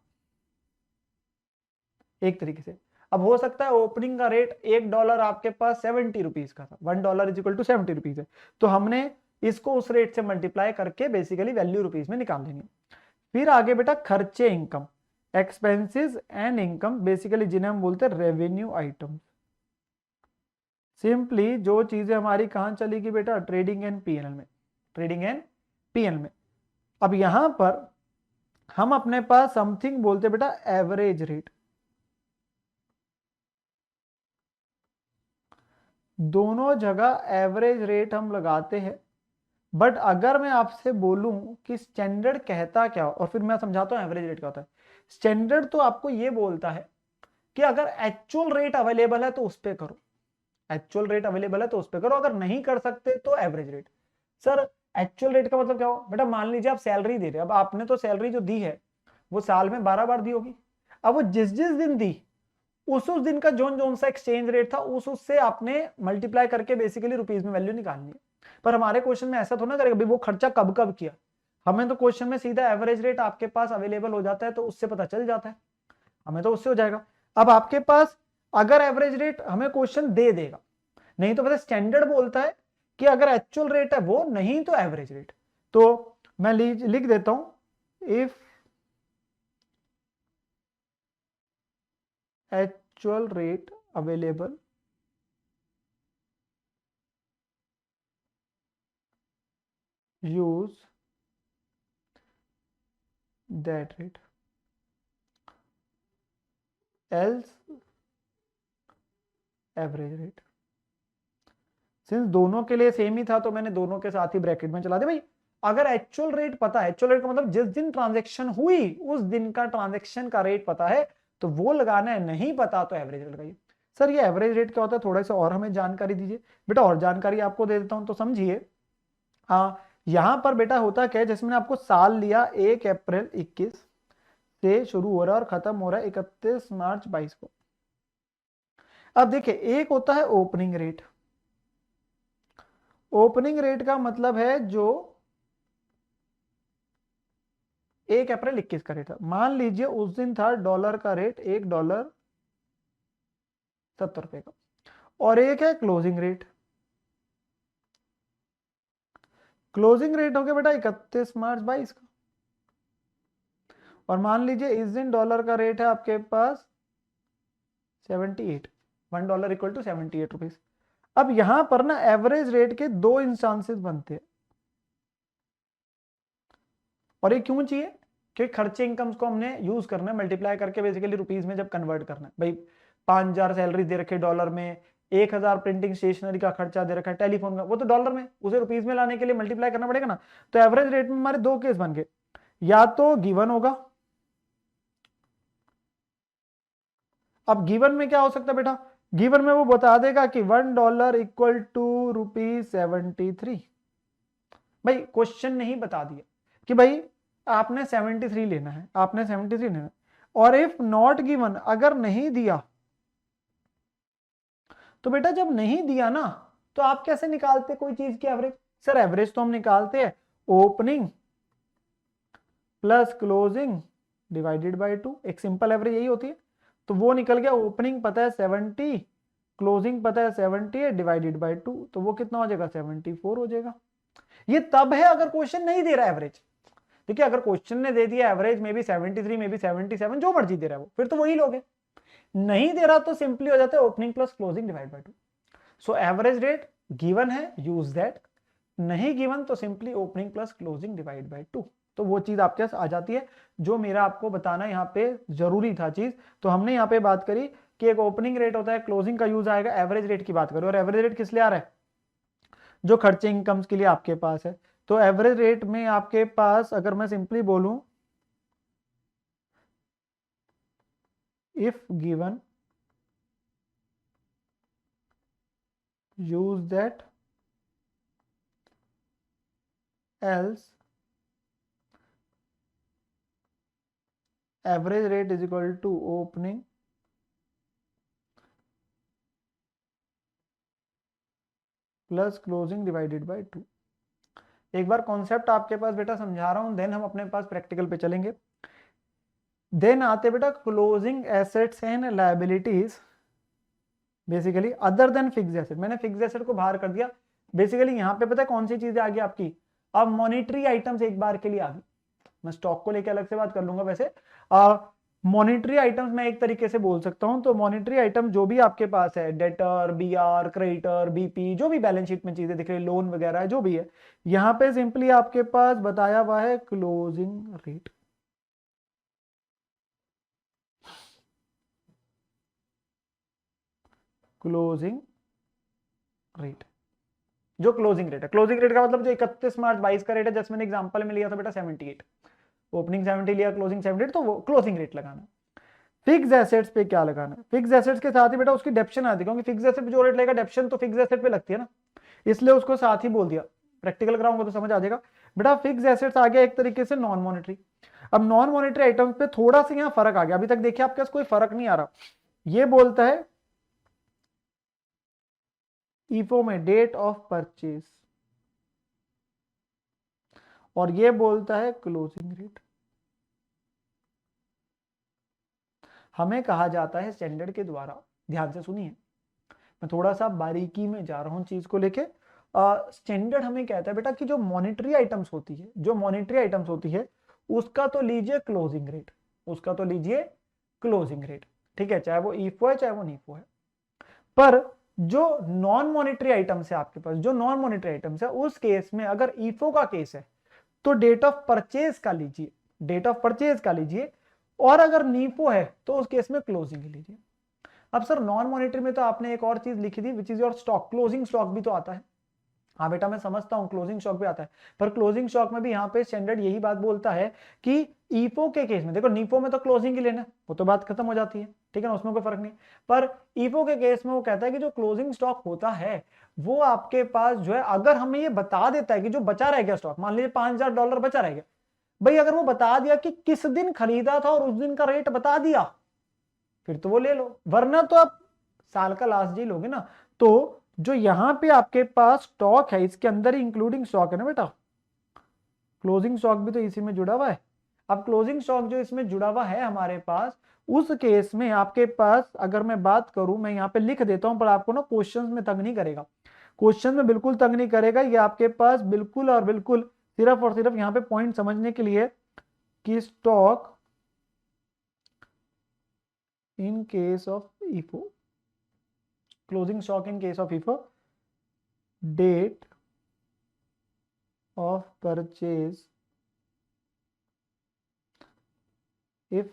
एक तरीके से। अब हो सकता है ओपनिंग का रेट $1 आपके पास 70 रुपीज का था, $1 इज इक्वल टू 70 रुपीज है, तो हमने इसको उस रेट से मल्टीप्लाई करके बेसिकली वैल्यू रुपीज में निकाल देंगे। फिर आगे बेटा खर्चे, income, expenses and income, basically जिन्हें हम बोलते हैं रेवेन्यू आइटम। सिंपली जो चीजें हमारी कहां चलेगी बेटा, ट्रेडिंग एंड पीएनएल में, ट्रेडिंग एंड पीएनएल में। अब यहां पर हम अपने पास समथिंग बोलते बेटा एवरेज रेट। दोनों जगह एवरेज रेट हम लगाते हैं, बट अगर मैं आपसे बोलूं कि स्टैंडर्ड कहता क्या, और फिर मैं समझाता हूं एवरेज रेट क्या होता है। स्टैंडर्ड तो आपको ये बोलता है कि अगर एक्चुअल रेट अवेलेबल है तो उस पर करो, एक्चुअल रेट अवेलेबल है तो उस पर करो, अगर नहीं कर सकते तो average rate. Sir actual rate का मतलब क्या हो बेटा, मान लीजिए आप सैलरी दे रहे हैं, अब आपने तो सैलरी जो दी है वो साल में 12 बार दी होगी, अब वो जिस जिस दिन दी उस दिन का जोन जोन सा एक्सचेंज रेट था उससे आपने मल्टीप्लाई करके बेसिकली रुपीज में वैल्यू निकालनी है। पर हमारे क्वेश्चन में ऐसा थोड़ा करेगा भाई वो खर्चा कब कब किया, हमें तो क्वेश्चन में सीधा एवरेज रेट आपके पास अवेलेबल हो जाता है तो उससे पता चल जाता है, हमें तो उससे हो जाएगा। अब आपके पास अगर एवरेज रेट हमें क्वेश्चन दे देगा, नहीं तो पता स्टैंडर्ड बोलता है कि अगर एक्चुअल रेट है वो, नहीं तो एवरेज रेट। तो मैं लिख देता हूं, if actual rate available use that rate, else average rate. Since दोनों के लिए सेम ही था तो मैंने दोनों के साथ ही ब्रैकेट में चला दिया भाई। अगर एक्चुअल रेट पता है, एक्चुअल रेट का मतलब जिस दिन ट्रांजैक्शन हुई उस दिन का ट्रांजैक्शन का रेट पता है तो वो लगाना है, नहीं पता तो एवरेज रेट लगाइए। सर ये एवरेज रेट क्या होता है, थोड़ा सा और हमें जानकारी दीजिए। बेटा और जानकारी आपको दे देता हूं तो समझिए। यहां पर बेटा होता क्या है, जैसे मैंने आपको साल लिया 1 अप्रैल 21 से शुरू हो रहा है और खत्म हो रहा है 31 मार्च 22 को। अब देखिए एक होता है ओपनिंग रेट। ओपनिंग रेट का मतलब है जो 1 अप्रैल 21 का रेट था। मान लीजिए उस दिन था डॉलर का रेट $1.70 का, और एक है क्लोजिंग रेट। क्लोजिंग रेट हो गया बेटा 31 मार्च 22 का, और मान लीजिए इस दिन डॉलर का रेट है आपके पास 78, $1 इक्वल टू 78 रुपीज। अब यहां पर ना एवरेज रेट के दो इंस्टांसेस बनते हैं, और ये क्यों चाहिए, क्योंकि खर्चे इनकम्स को हमने यूज करना है, मल्टीप्लाई करके बेसिकली रुपीज में जब कन्वर्ट करना है। भाई 5,000 सैलरी दे रखे डॉलर में, 1,000 प्रिंटिंग स्टेशनरी का खर्चा दे रखा है, टेलीफोन का, वो तो डॉलर में, उसे रुपीज में लाने के लिए मल्टीप्लाई करना पड़ेगा ना। तो एवरेज रेट में हमारे दो केस बन गए, या तो गिवन होगा। अब गिवन में क्या हो सकता है बेटा, गिवन में वो बता देगा कि $1 इक्वल टू ₹73। भाई क्वेश्चन नहीं बता दिया कि भाई आपने 73 लेना है, आपने 73 लेना है। और इफ नॉट गिवन, अगर नहीं दिया तो बेटा जब नहीं दिया ना तो आप कैसे निकालते कोई चीज की एवरेज। सर एवरेज तो हम निकालते हैं opening plus closing divided by 2, एक सिंपल एवरेज यही होती है। तो वो निकल गया, ओपनिंग पता है 70, क्लोजिंग पता है 78 डिवाइडेड बाय 2, तो वो कितना हो जाएगा 74 हो जाएगा। ये तब है अगर क्वेश्चन नहीं दे रहा एवरेज। देखिए अगर क्वेश्चन ने दे दिया एवरेज में भी 73 में भी 77, जो मर्जी दे रहा है वो, फिर तो वही लोगे। नहीं दे रहा तो सिंपली हो जाता है opening plus closing divide by 2। So average rate given है, यूज दैट। नहीं गिवन तो simply opening plus closing divide by 2। तो वो चीज आपके पास आ जाती है जो मेरा आपको बताना यहाँ पे जरूरी था चीज। तो हमने यहाँ पे बात करी कि एक ओपनिंग रेट होता है, क्लोजिंग का यूज आएगा, एवरेज रेट की बात करो। और एवरेज रेट किस लिए आ रहा है, जो खर्चे इनकम्स के लिए आपके पास है। तो एवरेज रेट में आपके पास अगर मैं सिंपली बोलूं, if given use that else average rate is equal to opening plus closing divided by 2। एक बार कॉन्सेप्ट आपके पास बेटा समझा रहा हूं, देन हम अपने पास प्रैक्टिकल पे चलेंगे। देन आते बेटा closing assets and liabilities basically other than fixed asset. मैंने फिक्स्ड एसेट को बाहर कर दिया। बेसिकली यहाँ पे पता है कौन सी चीजें आ गई आपकी, अब मॉनिटरी आइटम्स एक बार के लिए आ गई। मैं स्टॉक को लेकर अलग से बात कर लूंगा। वैसे मॉनिटरी आइटम्स मैं एक तरीके से बोल सकता हूं, तो मॉनिटरी आइटम जो भी आपके पास है, डेटर, बीआर, क्रेडिटर, बीपी, जो भी बैलेंस शीट में चीजें दिख रही है, लोन वगैरह है, जो भी है, यहां पे सिंपली आपके पास बताया हुआ है क्लोजिंग रेट। क्लोजिंग रेट, जो क्लोजिंग रेट है, क्लोजिंग रेट का मतलब जो 31 मार्च 22 का रेट है, जैसे मैंने एग्जांपल में लिया था बेटा 78, ओपनिंग 70 लिया, क्लोजिंग 78, तो वो क्लोजिंग रेट लगाना। फिक्स एसेट्स पे क्या लगाना है, फिक्स एसेट्स के साथ ही बेटा उसकी डेप्शन आती है, क्योंकि फिक्स एसेट पे जो रेट लगेगा डेप्शन तो फिक्स एसेट पे लगती है ना, इसलिए उसको साथ ही बोल दिया। प्रैक्टिकल कराऊंगा तो समझ आ जाएगा। बेटा फिक्स एसेट्स आ गया एक तरीके से नॉन मॉनिटरी। अब नॉन मॉनिटरी आइटम्स पे थोड़ा सा यहाँ फर्क आ गया। अभी तक देखिए आपके पास कोई फर्क नहीं आ रहा। ये बोलता है ईफो में डेट ऑफ परचेज, और ये बोलता है क्लोजिंग रेट। हमें कहा जाता है स्टैंडर्ड के द्वारा, ध्यान से सुनिए, मैं थोड़ा सा बारीकी में जा रहा हूं चीज को लेके। स्टैंडर्ड हमें कहता है बेटा कि जो मॉनिटरी आइटम्स होती है, जो मॉनिटरी आइटम्स होती है उसका तो लीजिए क्लोजिंग रेट, उसका तो लीजिए क्लोजिंग रेट, ठीक है, चाहे वो ईफो है चाहे वो नीफो है। पर जो नॉन मॉनिटरी आइटम्स है आपके पास, जो नॉन मॉनिटरी आइटम्स है, उस केस में अगर ईफो का केस है तो डेट ऑफ परचेज का लीजिए, डेट ऑफ परचेज का लीजिए, और अगर नीफो है तो उस केस में क्लोजिंग लीजिए। अब सर नॉन मॉनिटरी में तो आपने एक और चीज लिखी थी which is your stock, closing stock भी तो आता है। हाँ बेटा मैं समझता हूँ क्लोजिंग स्टॉक भी आता है, पर क्लोजिंग स्टॉक में भी यहाँ पे स्टैंडर्ड यही बात बोलता है कि ईफो के केस में, देखो नीफो में तो क्लोजिंग ही लेना है, वो तो बात खत्म हो जाती है, ठीक है ना, उसमें कोई फर्क नहीं। पर ईफो के केस में वो कहता है कि जो क्लोजिंग स्टॉक होता है वो आपके पास जो है, अगर हमें ये बता देता है कि जो बचा रह गया स्टॉक, मान लीजिए $5000 बचा रह गया, भाई अगर वो बता दिया कि किस दिन खरीदा था और उस दिन का रेट बता दिया, फिर तो वो ले लो, वरना तो आप साल का लास्ट डे लोगे ना। तो जो यहां पे आपके पास स्टॉक है इसके अंदर ही इंक्लूडिंग स्टॉक है ना बेटा, क्लोजिंग स्टॉक भी तो इसी में जुड़ा हुआ है। अब क्लोजिंग स्टॉक जो इसमें जुड़ा हुआ है हमारे पास, उस केस में आपके पास अगर मैं बात करूं, मैं यहां पे लिख देता हूं, पर आपको ना क्वेश्चंस में तंग नहीं करेगा, क्वेश्चन में बिल्कुल तंग नहीं करेगा, ये आपके पास बिल्कुल और बिल्कुल सिर्फ और सिर्फ यहां पे पॉइंट समझने के लिए कि stock in case of IFO, closing stock in case of IFO, date of purchase if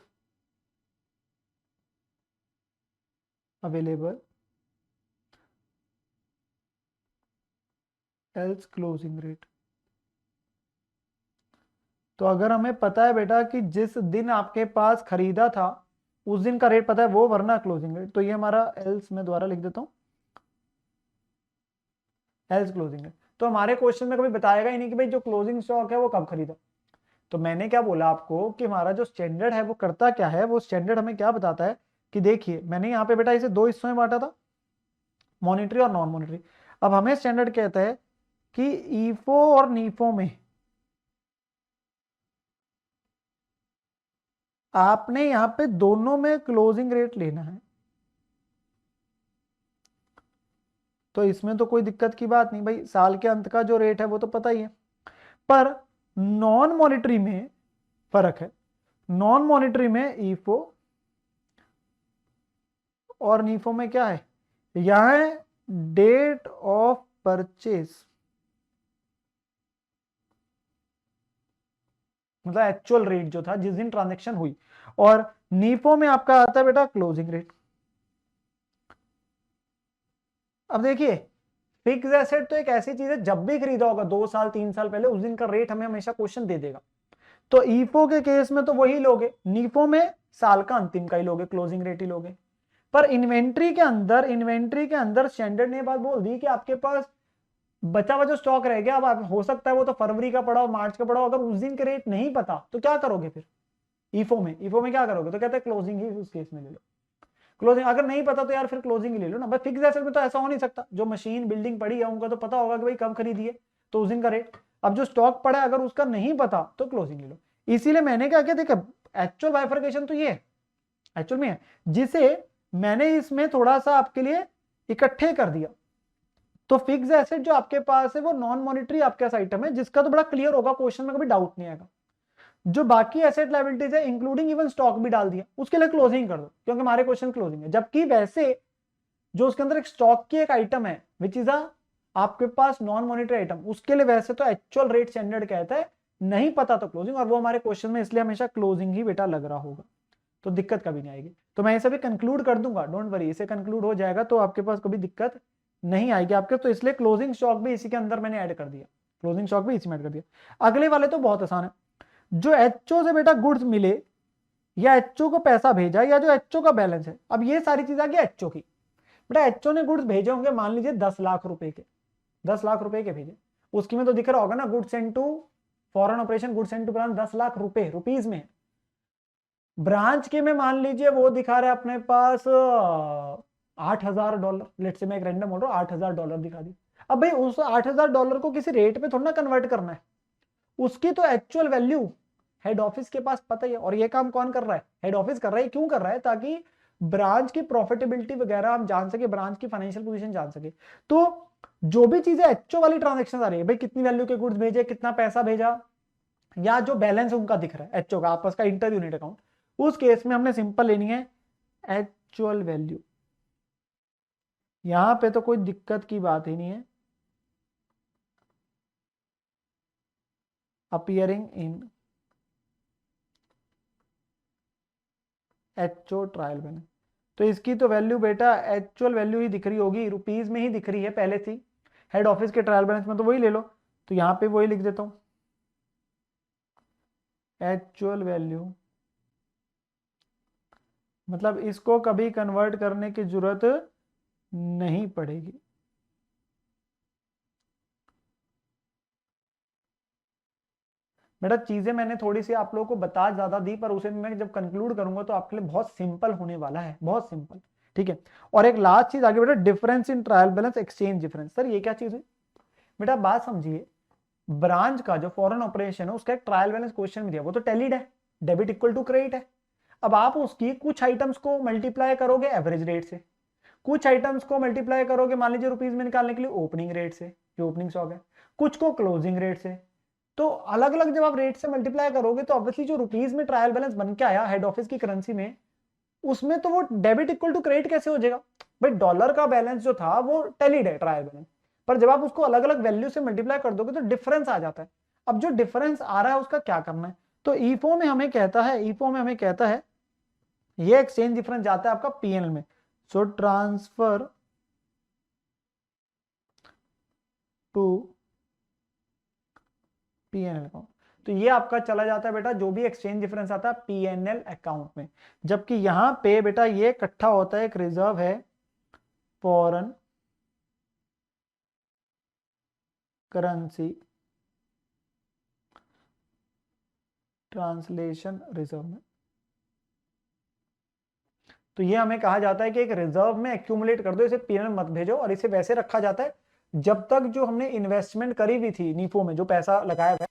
available else closing rate। तो अगर हमें पता है बेटा कि जिस दिन आपके पास खरीदा था उस दिन का रेट पता है वो, वरना क्लोजिंग रेट, तो ये हमारा एल्स में द्वारा लिख देता हूं, एल्स क्लोजिंग रेट। तो हमारे क्वेश्चन में कभी बताएगा ही नहीं कि भाई जो क्लोजिंग स्टॉक है वो कब खरीदा। तो मैंने क्या बोला आपको कि हमारा जो स्टैंडर्ड है वो करता क्या है, वो स्टैंडर्ड हमें क्या बताता है कि देखिए मैंने यहाँ पे बेटा इसे दो हिस्सों में बांटा था, मॉनिटरी और नॉन मॉनिटरी। अब हमें स्टैंडर्ड कहता है कि ईफो और नीफो में आपने यहां पे दोनों में क्लोजिंग रेट लेना है, तो इसमें तो कोई दिक्कत की बात नहीं, भाई साल के अंत का जो रेट है वो तो पता ही है। पर नॉन मॉनिटरी में फर्क है, नॉन मॉनिटरी में ईफो और नीफो में क्या है, यहां है डेट ऑफ परचेज, मतलब एक्चुअल रेट जो था जिस दिन ट्रांजेक्शन हुई, और नीफो में आपका आता है बेटा क्लोजिंग रेट। अब देखिए फिक्स एसेट तो एक ऐसी चीज है, जब भी खरीदा होगा 2 साल 3 साल पहले, उस दिन का रेट हमें हमेशा क्वेश्चन दे देगा। तो ईफो के केस में तो वही लोगे, नीफो में साल का अंतिम का ही लोगे, क्लोजिंग रेट ही लोगे। पर इन्वेंट्री के अंदर स्टैंडर्ड ने बात बोल दी कि आपके पास बचा हुआ जो स्टॉक रह गया, अब हो सकता है वो तो फरवरी का पड़ा हो, मार्च का पड़ा हो, अगर उस दिन के रेट नहीं पता तो क्या करोगे फिर ईफो में क्या करोगे, तो कहते हैं क्लोजिंग ही उस केस में ले लो। क्लोजिंग अगर नहीं पता तो यार फिर क्लोजिंग ही ले लो ना, बस फिक्स एसेट में तो ऐसा हो नहीं सकता, जो मशीन बिल्डिंग पड़ी है उनका तो पता होगा कि भाई कब खरीदी है, तो उस दिन का रेट। अब जो स्टॉक पड़ा है अगर उसका नहीं पता तो क्लोजिंग ले लो। इसीलिए मैंने क्या किया, देखा एक्चुअल बाइफर्केशन तो ये है, एक्चुअल में है, जिसे मैंने इसमें थोड़ा सा आपके लिए इकट्ठे कर दिया। तो फिक्स एसेट जो आपके पास है वो नॉन मॉनिटरी आपके पास आइटम है, जिसका तो बड़ा क्लियर होगा, क्वेश्चन में कभी डाउट नहीं आएगा। जो बाकी एसेट लायबिलिटीज है इंक्लूडिंग इवन स्टॉक भी डाल दिया, उसके लिए क्लोजिंग कर दो, क्योंकि हमारे क्वेश्चन क्लोजिंग है। जबकि वैसे जो उसके अंदर एक स्टॉक की एक आइटम है विच इज आपके पास नॉन मॉनिटरी आइटम, उसके लिए वैसे तो एक्चुअल रेट स्टैंडर्ड कहता है नहीं पता तो क्लोजिंग, और वो हमारे क्वेश्चन में इसलिए हमेशा क्लोजिंग ही बेटा लग रहा होगा, तो दिक्कत कभी नहीं आएगी। तो मैं इसे भी कंक्लूड कर दूंगा, डोंट वरी, इसे कंक्लूड हो जाएगा तो आपके पास कभी दिक्कत नहीं आएगी आपके, तो इसलिए क्लोजिंग स्टॉक भी इसी के अंदर मैंने ऐड कर दिया, क्लोजिंग स्टॉक भी इसी में ऐड कर दिया। अगले वाले तो बहुत आसान है, जो एचओ से बेटा गुड्स मिले या एचओ को पैसा भेजा या जो एचओ का बैलेंस है, अब ये सारी चीज आ गई एचओ की। बेटा एचओ ने गुड्स भेजे होंगे मान लीजिए 10 लाख रुपए के, 10 लाख रुपए के भेजे, उसकी में तो दिख रहा होगा ना goods send to foreign operation, goods send to branch 10 lakh रुपए रुपीज में। ब्रांच के में मान लीजिए वो दिखा रहे अपने पास $8,000, लेट से मैं एक रैंडम बोल रहा हूँ, $8,000 दिखा दी। अब भाई उस $8,000 को किसी रेट पे थोड़ा ना कन्वर्ट करना है, उसकी तो एक्चुअल वैल्यू हेड ऑफिस के पास पता ही है, और ये काम कौन कर रहा है, हेड ऑफिस कर रहा है। क्यों कर रहा है, ताकि ब्रांच की प्रॉफिटेबिलिटी वगैरह हम जान सके, ब्रांच की फाइनेंशियल पोजीशन जान सके। तो जो भी चीजें एचओ वाली ट्रांजेक्शन आ रही है, भाई कितनी वैल्यू के गुड्स भेजे, कितना पैसा भेजा, या जो बैलेंस उनका दिख रहा है एचओ का आपस का इंटर यूनिट अकाउंट, उस केस में हमने सिंपल लेनी है एक्चुअल वैल्यू। यहां पे तो कोई दिक्कत की बात ही नहीं है, अपीयरिंग इन एचओ ट्रायल बैलेंस। तो इसकी तो वैल्यू बेटा एक्चुअल वैल्यू ही दिख रही होगी, रुपीज में ही दिख रही है पहले से। हेड ऑफिस के ट्रायल बैलेंस में तो वही ले लो, तो यहां पे वही लिख देता हूं, एक्चुअल वैल्यू, मतलब इसको कभी कन्वर्ट करने की जरूरत नहीं पड़ेगी। बेटा चीजें मैंने थोड़ी सी आप लोगों को बता ज्यादा दी, पर उसे मैं जब कंक्लूड करूंगा तो आपके लिए बहुत सिंपल होने वाला है, बहुत सिंपल। ठीक है, और एक लास्ट चीज आगे बेटा, difference in trial balance exchange difference. Sir ये क्या चीज है? बेटा बात समझिए, ब्रांच का जो फॉरेन ऑपरेशन है उसका एक ट्रायल बैलेंस क्वेश्चन में दिया, वो तो टैलीड है, डेबिट इक्वल टू क्रेडिट है। अब आप उसकी कुछ आइटम्स को मल्टीप्लाई करोगे एवरेज रेट से, कुछ आइटम्स को मल्टीप्लाई करोगे मान लीजिए रुपीज में निकालने के लिए ओपनिंग रेट से, जो ओपनिंग स्टॉक है, कुछ को क्लोजिंग रेट से। तो अलग अलग जब आप रेट से मल्टीप्लाई करोगे तो ऑब्वियसली जो रुपीज में ट्रायल बैलेंस बन के आया हेड ऑफिस की करेंसी में, उसमें तो वो डेबिट इक्वल टू क्रेडिट कैसे हो जाएगा? भाई डॉलर का बैलेंस जो था वो टैलीड है ट्रायल बैलेंस, पर जब आप उसको अलग अलग वैल्यू से मल्टीप्लाई कर दोगे तो डिफरेंस आ जाता है। अब जो डिफरेंस आ रहा है उसका क्या करना है? तो ईफो में हमें कहता है, ईफो में हमें कहता है ये एक्सचेंज डिफरेंस जाता है आपका पीएनएल में। So transfer to PNL account, तो ये आपका चला जाता है बेटा, जो भी एक्सचेंज डिफरेंस आता है पीएनएल अकाउंट में। जबकि यहां पे बेटा ये इकट्ठा होता है, एक रिजर्व है फॉरेन करेंसी ट्रांसलेशन रिजर्व में। तो ये हमें कहा जाता है कि एक रिजर्व में एक्यूमुलेट कर दो, इसे पीएनएल मत भेजो, और इसे वैसे रखा जाता है जब तक जो हमने इन्वेस्टमेंट करी हुई थी नीफो में, जो पैसा लगाया हुआ है,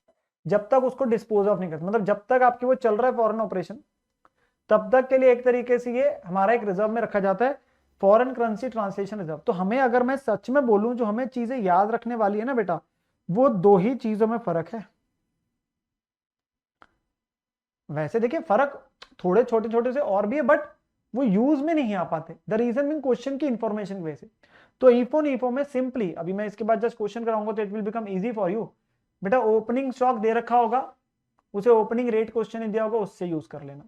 जब तक उसको डिस्पोज ऑफ नहीं करते, मतलब जब तक आपकी वो चल रहा है फॉरेन ऑपरेशन, तब तक के लिए एक तरीके से ये हमारा एक रिजर्व में रखा जाता है, फॉरेन करेंसी ट्रांसलेशन रिजर्व। तो हमें, अगर मैं सच में बोलूं, जो हमें चीजें याद रखने वाली है ना बेटा, वो दो ही चीजों में फर्क है। वैसे देखिए फर्क थोड़े छोटे छोटे से और भी है, बट वो यूज में नहीं आ पाते, द रीजन मीन क्वेश्चन की इंफॉर्मेशन की वजह से। तो ईफो में सिंपली, अभी मैं इसके बाद जस्ट क्वेश्चन कराऊंगा तो it will become easy for you. बेटा ओपनिंग स्टॉक दे रखा होगा, उसे ओपनिंग रेट क्वेश्चन दिया होगा, उससे यूज कर लेना।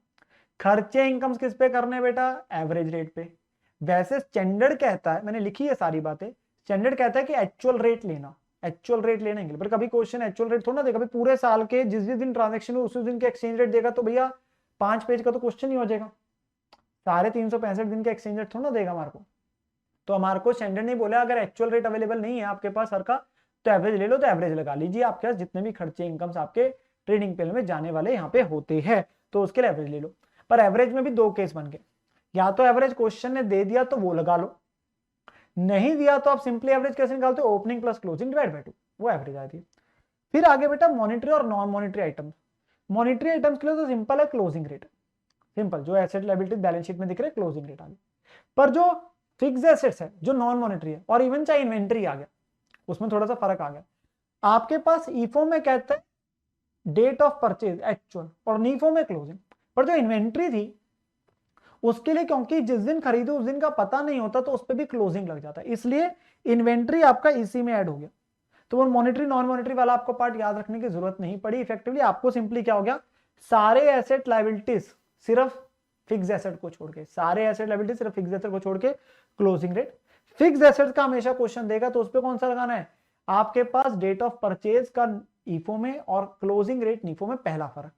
खर्चे इनकम्स किस पे करने बेटा? एवरेज रेट पे। वैसे स्टैंडर्ड कहता है, मैंने लिखी है सारी बातें, स्टैंडर्ड कहता है कि एक्चुअल रेट लेना, एक्चुअल रेट लेने के लिए, पर कभी क्वेश्चन एक्चुअल रेट थोड़ा ना देगा। पूरे साल के जिस जिस दिन ट्रांजेक्शन हो उस दिन के एक्सचेंज रेट देगा, तो भैया 5 पेज का तो क्वेश्चन ही हो जाएगा। सारे 365 दिन के एक्सचेंज रेट थोड़ा देगा हमारे को। तो हमारे को स्टैंडर्ड नहीं बोला, अगर एक्चुअल रेट अवेलेबल नहीं है आपके पास हर का, तो एवरेज ले लो, तो एवरेज लगा लीजिए। आपके पास जितने भी खर्चे इनकम्स आपके ट्रेडिंग पे में जाने वाले यहाँ पे होते हैं, तो उसके लिए एवरेज ले लो। पर एवरेज में भी दो केस बन गए, या तो एवरेज क्वेश्चन ने दे दिया तो वो लगा लो, नहीं दिया तो आप सिंपली एवरेज कैसे निकालते हो? Opening plus closing divide by 2, वो एवरेज आती है। फिर आगे बेटा मॉनिटरी और non monetary items. Monetary items के लिए तो सिंपल है, क्लोजिंग रेट, सिंपल, जो एसेट लायबिलिटी बैलेंस शीट में दिख रहे हैं क्लोजिंग रेट आगे। पर जो फिक्स एसेट्स है, जो नॉन मॉनिटरी है, और इवन चाहे इन्वेंट्री आ गया, उसमें थोड़ा सा फर्क आ गया। आपके पास ईफो में कहता है डेट ऑफ परचेज एक्चुअल, और नीफो में क्लोजिंग। पर जो इन्वेंट्री थी उसके लिए, क्योंकि जिस दिन खरीदो उस दिन का पता नहीं होता, तो उस पर भी क्लोजिंग लग जाता है, इसलिए इन्वेंट्री आपका इसी में ऐड हो गया। तो वो मॉनिटरी नॉन मॉनिटरी वाला आपको पार्ट याद रखने की जरूरत नहीं पड़ी। इफेक्टिवली आपको सिंपली क्या हो गया, सारे एसेट लायबिलिटीज सिर्फ फिक्स एसेट को छोड़ के, सारे एसेट लायबिलिटी सिर्फ फिक्स एसेट को छोड़ के क्लोजिंग रेट। फिक्स एसेट का हमेशा क्वेश्चन देगा, तो उस पर कौन सा लगाना है? आपके पास डेट ऑफ परचेज का ईफो में और क्लोजिंग रेट नीफो में पहला फर्क।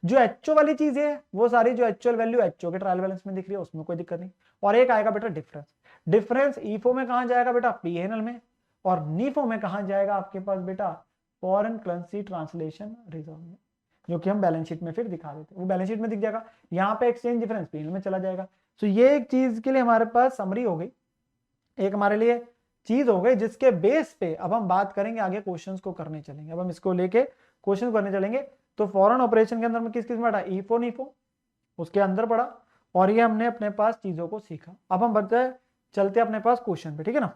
जो एचओ वाली चीज है वो सारी जो एक्चुअल वैल्यू एचओ के ट्रायल बैलेंस में दिख रही है उसमें कोई दिक्कत नहीं। और एक आएगा बेटा डिफरेंस। डिफरेंस ईफो में कहां जाएगा बेटा? पीएनएल में। और नीफो में कहां जाएगा आपके पास बेटा? फॉरेन करेंसी ट्रांसलेशन रिजर्व में, जो कि हम बैलेंस शीट में फिर दिखा देते हैं, वो बैलेंस शीट में दिख जाएगा। यहाँ पे एक्सचेंज डिफरेंस पीएनएल में चला जाएगा। तो ये एक चीज के लिए हमारे पास समरी हो गई, एक हमारे लिए चीज हो गई, जिसके बेस पे अब हम बात करेंगे आगे, क्वेश्चंस को करने चलेंगे। अब हम इसको लेके क्वेश्चन करने चलेंगे। तो फॉरेन ऑपरेशन के अंदर में किस किस में पढ़ा? ईफो नीफो उसके अंदर पढ़ा, और ये हमने अपने पास चीजों को सीखा। अब हम बढ़ते चलते अपने पास क्वेश्चन पे, ठीक है ना।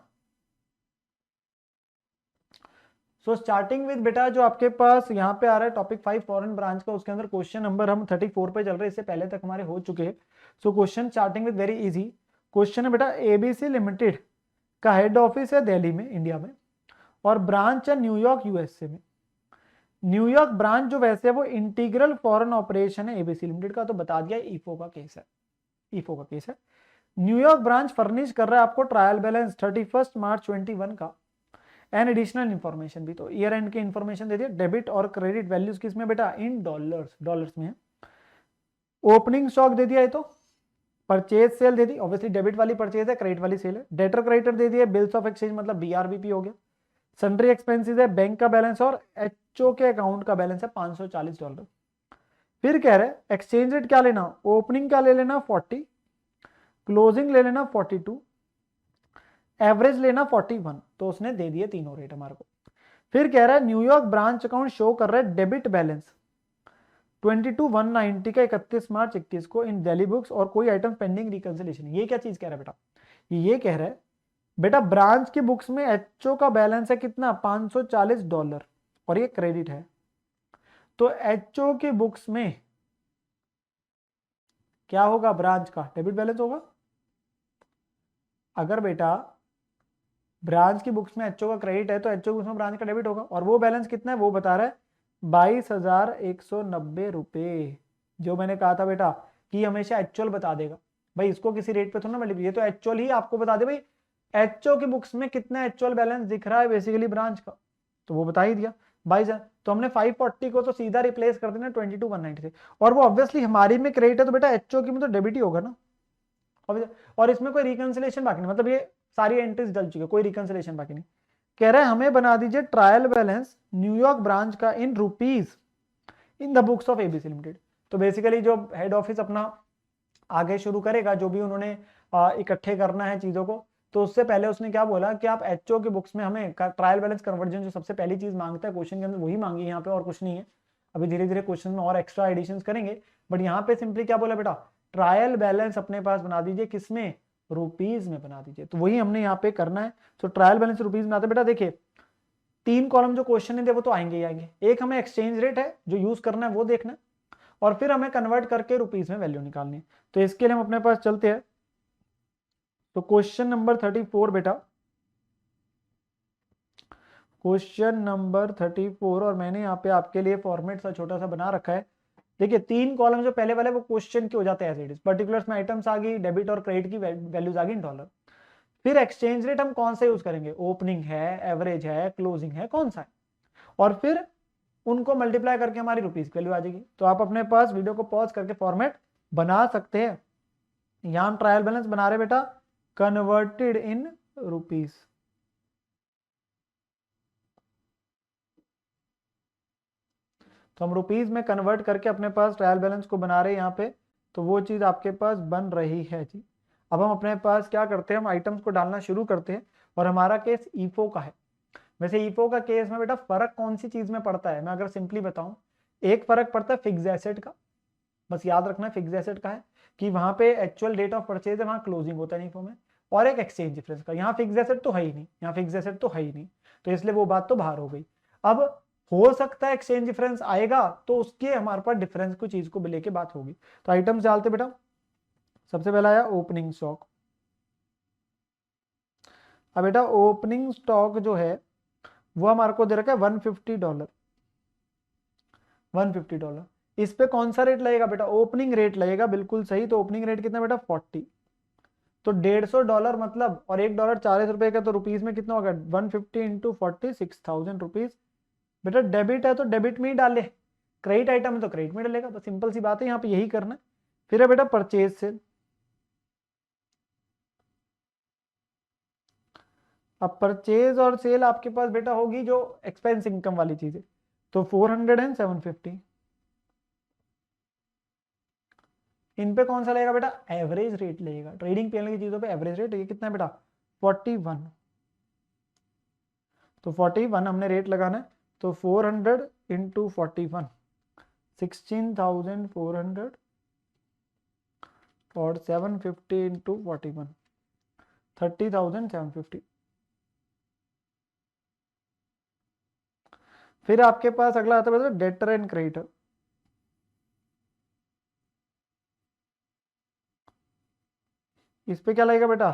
सो स्टार्टिंग विद बेटा जो आपके पास यहाँ पे आ रहा है टॉपिक 5 फॉरेन ब्रांच का, उसके अंदर क्वेश्चन नंबर हम 34 पे चल रहे हैं, इससे पहले तक हमारे हो चुके हैं। So question starting with very easy question है बेटा, एबीसी लिमिटेड का हेड ऑफिस है दिल्ली में इंडिया में, और ब्रांच है न्यूयॉर्क यूएसए में। न्यूयॉर्क ब्रांच जो वैसे है वो इंटीग्रल फॉरेन ऑपरेशन है एबीसी लिमिटेड का, तो बता दिया ईफो का केस है, ईफो का केस है। न्यूयॉर्क ब्रांच फर्निश कर रहा है आपको ट्रायल बैलेंस 31 मार्च 21 का एंड एडिशनल इन्फॉर्मेशन भी, तो ईयर एंड की इन्फॉर्मेशन दे दिया। डेबिट और क्रेडिट वैल्यूज किसमें बेटा, इन डॉलर्स, डॉलर्स में है। ओपनिंग स्टॉक दे दिया है, तो परचेज सेल दे दी, ऑब्वियसली डेबिट वाली परचेज है, क्रेडिट वाली सेल है। डेटर क्रेडिटर दे दिया, बिल्स ऑफ एक्सचेंज मतलब बीआरबीपी हो गया। सन्ड्री एक्सपेंसेस है, बैंक का बैलेंस और एचओ के अकाउंट का बैलेंस है $540। फिर कह रहे एक्सचेंज रेट क्या लेना, ओपनिंग का ले लेना 40, क्लोजिंग ले लेना 42, एवरेज लेना 41, तो उसने दे दिए तीनों रेट हमारे को। फिर कह रहा है न्यूयॉर्क ब्रांच अकाउंट शो कर रहा है डेबिट बैलेंस 22,190 का 31 मार्च 21 को इन दिल्ली बुक्स, और कोई आइटम पेंडिंग रिकंसिलेशन। ये क्या चीज कह रहा है बेटा, ये कह रहा है बेटा ब्रांच की बुक्स में एचओ का बैलेंस है कितना, $540, और ये क्रेडिट है। तो एचओ की बुक्स में क्या होगा, ब्रांच का डेबिट बैलेंस होगा। अगर बेटा ब्रांच की बुक्स में एचओ का क्रेडिट है तो एचओ की बुक्स में ब्रांच का डेबिट होगा, और वो बैलेंस कितना है वो बता रहा है 22,190 जो मैंने कहा था बेटा कि हमेशा एक्चुअल बता देगा भाई, इसको किसी रेट पे थोड़ा ना मल्टीप्लाई, ये तो एक्चुअल ही आपको बता दे भाई एचओ की बुक्स में कितना एक्चुअल बैलेंस दिख रहा है बेसिकली ब्रांच का, तो वो बता ही दिया 22। तो हमने 540 को तो सीधा रिप्लेस कर देना 22,190 से, और वो ऑब्वियसली हमारी में क्रेडिट है तो बेटा एचओ की में तो डेबिट ही होगा ना। और इसमें कोई रिकंसिलेशन बाकी नहीं, मतलब ये सारी एंट्रीज डल चुकी है, कोई रिकंसिलेशन बाकी नहीं। कह रहा है हमें बना दीजिए ट्रायल बैलेंस न्यूयॉर्क ब्रांच का in rupees in the books of ABC limited. तो बेसिकली जो हेड ऑफिस अपना आगे शुरू करेगा, जो भी उन्होंने इकट्ठे करना है चीजों को, तो उससे पहले उसने क्या बोला कि आप एचओ की बुक्स में हमें ट्रायल बैलेंस कन्वर्जन जो सबसे पहली चीज मांगता है क्वेश्चन के अंदर, वही मांगी यहाँ पे, और कुछ नहीं है। अभी धीरे धीरे क्वेश्चन में और एक्स्ट्रा एडिशन करेंगे, बट यहाँ पे सिंपली क्या बोला बेटा, ट्रायल बैलेंस अपने पास बना दीजिए, किसमें, रुपीज में बना दीजिए। तो वही हमने यहाँ पे करना है। तो ट्रायल बैलेंस रुपीज में आते बेटा, देखिए 3 कॉलम जो क्वेश्चन है वो तो आएंगे ही आएंगे। एक हमें एक्सचेंज रेट है जो यूज करना है वो देखना है, और फिर हमें कन्वर्ट करके रुपीज में वैल्यू निकालनी है। तो इसके लिए हम अपने पास चलते हैं। तो क्वेश्चन नंबर 34 बेटा, क्वेश्चन नंबर 34, और मैंने यहाँ पे आपके लिए फॉर्मेट सा छोटा सा बना रखा है। देखिए 3 कॉलम जो पहले वाले वो क्वेश्चन के हो जाते हैं एज इट इज, पर्टिकुलर्स में आइटम्स आ गई, डेबिट और क्रेडिट की वैल्यूज आ गई इन डॉलर। फिर एक्सचेंज रेट हम कौन सा यूज करेंगे, ओपनिंग है, एवरेज है, क्लोजिंग है, कौन सा है, और फिर उनको मल्टीप्लाई करके हमारी रुपीज की वैल्यू आ जाएगी। तो आप अपने पास वीडियो को पॉज करके फॉर्मेट बना सकते हैं। यहां हम ट्रायल बैलेंस बना रहे बेटा कन्वर्टेड इन रुपीज। तो हम रुपीज में कन्वर्ट करके अपने पास ट्रायल बैलेंस को बना रहे हैं यहाँ पे, तो वो चीज आपके पास बन रही है जी। अब हम अपने पास क्या करते हैं, हम आइटम्स को डालना शुरू करते हैं, और हमारा केस ईफो का है। वैसे ईफो का केस में बेटा फर्क कौन सी चीज में पड़ता है, मैं अगर सिंपली बताऊं, एक फर्क पड़ता है फिक्स एसेट का, बस याद रखना है फिक्स एसेट का है कि वहां पे एक्चुअल डेट ऑफ परचेज है, वहां क्लोजिंग होता है ईफो में, और एक एक्सचेंज डिफरेंस का। यहाँ फिक्स एसेट तो है ही नहीं, यहाँ फिक्स एसेट तो है ही नहीं, तो इसलिए वो बात तो बाहर हो गई। अब हो सकता है एक्सचेंज डिफरेंस आएगा तो उसके हमारे पास डिफरेंस को चीज को लेके बात होगी। तो आइटम्स डालते बेटा, सबसे पहला आया ओपनिंग स्टॉक। अब बेटा ओपनिंग स्टॉक जो है वो हमारे को दे रखा है $150, $150। इस पे कौन सा रेट लगेगा बेटा, ओपनिंग रेट लगेगा, बिल्कुल सही। तो ओपनिंग रेट कितना बेटा 40, तो $150 मतलब, और $1 40 का, तो रुपीज में कितना होगा 150 इंटू 40 6,000 रुपीज। बेटा डेबिट है तो डेबिट में ही डाले, क्रेडिट आइटम है तो क्रेडिट में डालेगा, बस सिंपल सी बात है, यहाँ पे यही करना है। फिर है बेटा परचेज सेल। अब परचेज और सेल आपके पास बेटा होगी जो एक्सपेंस इनकम वाली चीज है, तो 400 एंड 750। इन पे कौन सा लगेगा बेटा, एवरेज रेट लगेगा, ट्रेडिंग पीएनएल की चीजों पे एवरेज रेट। ये कितना है बेटा 41, तो 41 हमने रेट लगाना है, तो 400 इंटू 41 16,400, और 750 इंटू 41 30,750। फिर आपके पास अगला आता है डेटर एंड क्रेडिटर। इस पे क्या लगेगा बेटा,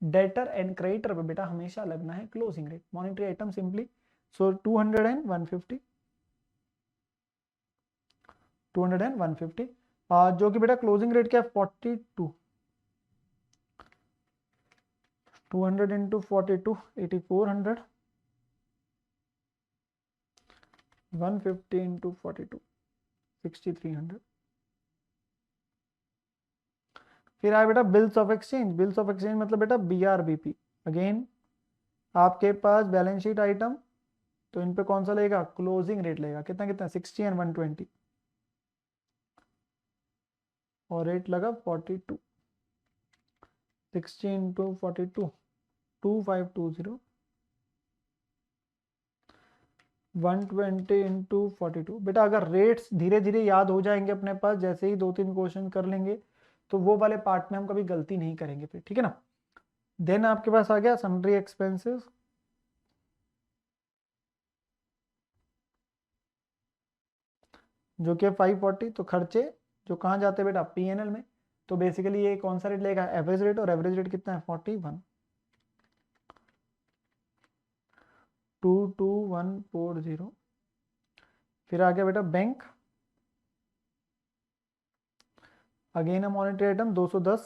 डेटर एंड क्रेडिटर पे बेटा हमेशा लगना है closing rate, monetary item simply. So 200 and 150, 200 and 150, जो कि बेटा क्लोजिंग रेट क्या है 42, 200 इंटू 42 8400, 150 इंटू 42 6300। फिर आए बेटा bills of exchange. Bills of exchange मतलब बेटा BRBP। अगेन आपके पास बैलेंस शीट आइटम, तो इन पे कौन सा लगेगा, क्लोजिंग रेट लगेगा। कितना कितना 60 एंड 120, और रेट लगा 42। 60 इंटू 42 2520, 120 इंटू 42। बेटा अगर रेट्स धीरे धीरे याद हो जाएंगे अपने पास, जैसे ही 2-3 क्वेश्चन कर लेंगे, तो वो वाले पार्ट में हम कभी गलती नहीं करेंगे फिर, ठीक है ना। देन आपके पास आ गया सन्ड्री एक्सपेंसेस। जो कि 540। तो खर्चे जो कहाँ जाते हैं बेटा, PNL में। तो बेसिकली ये कौन सा रेट लेगा, एवरेज रेट। और एवरेज रेट कितना है 41, 22140। फिर आ गया बेटा बैंक। अगेन है मॉनेटरी आइटम 210,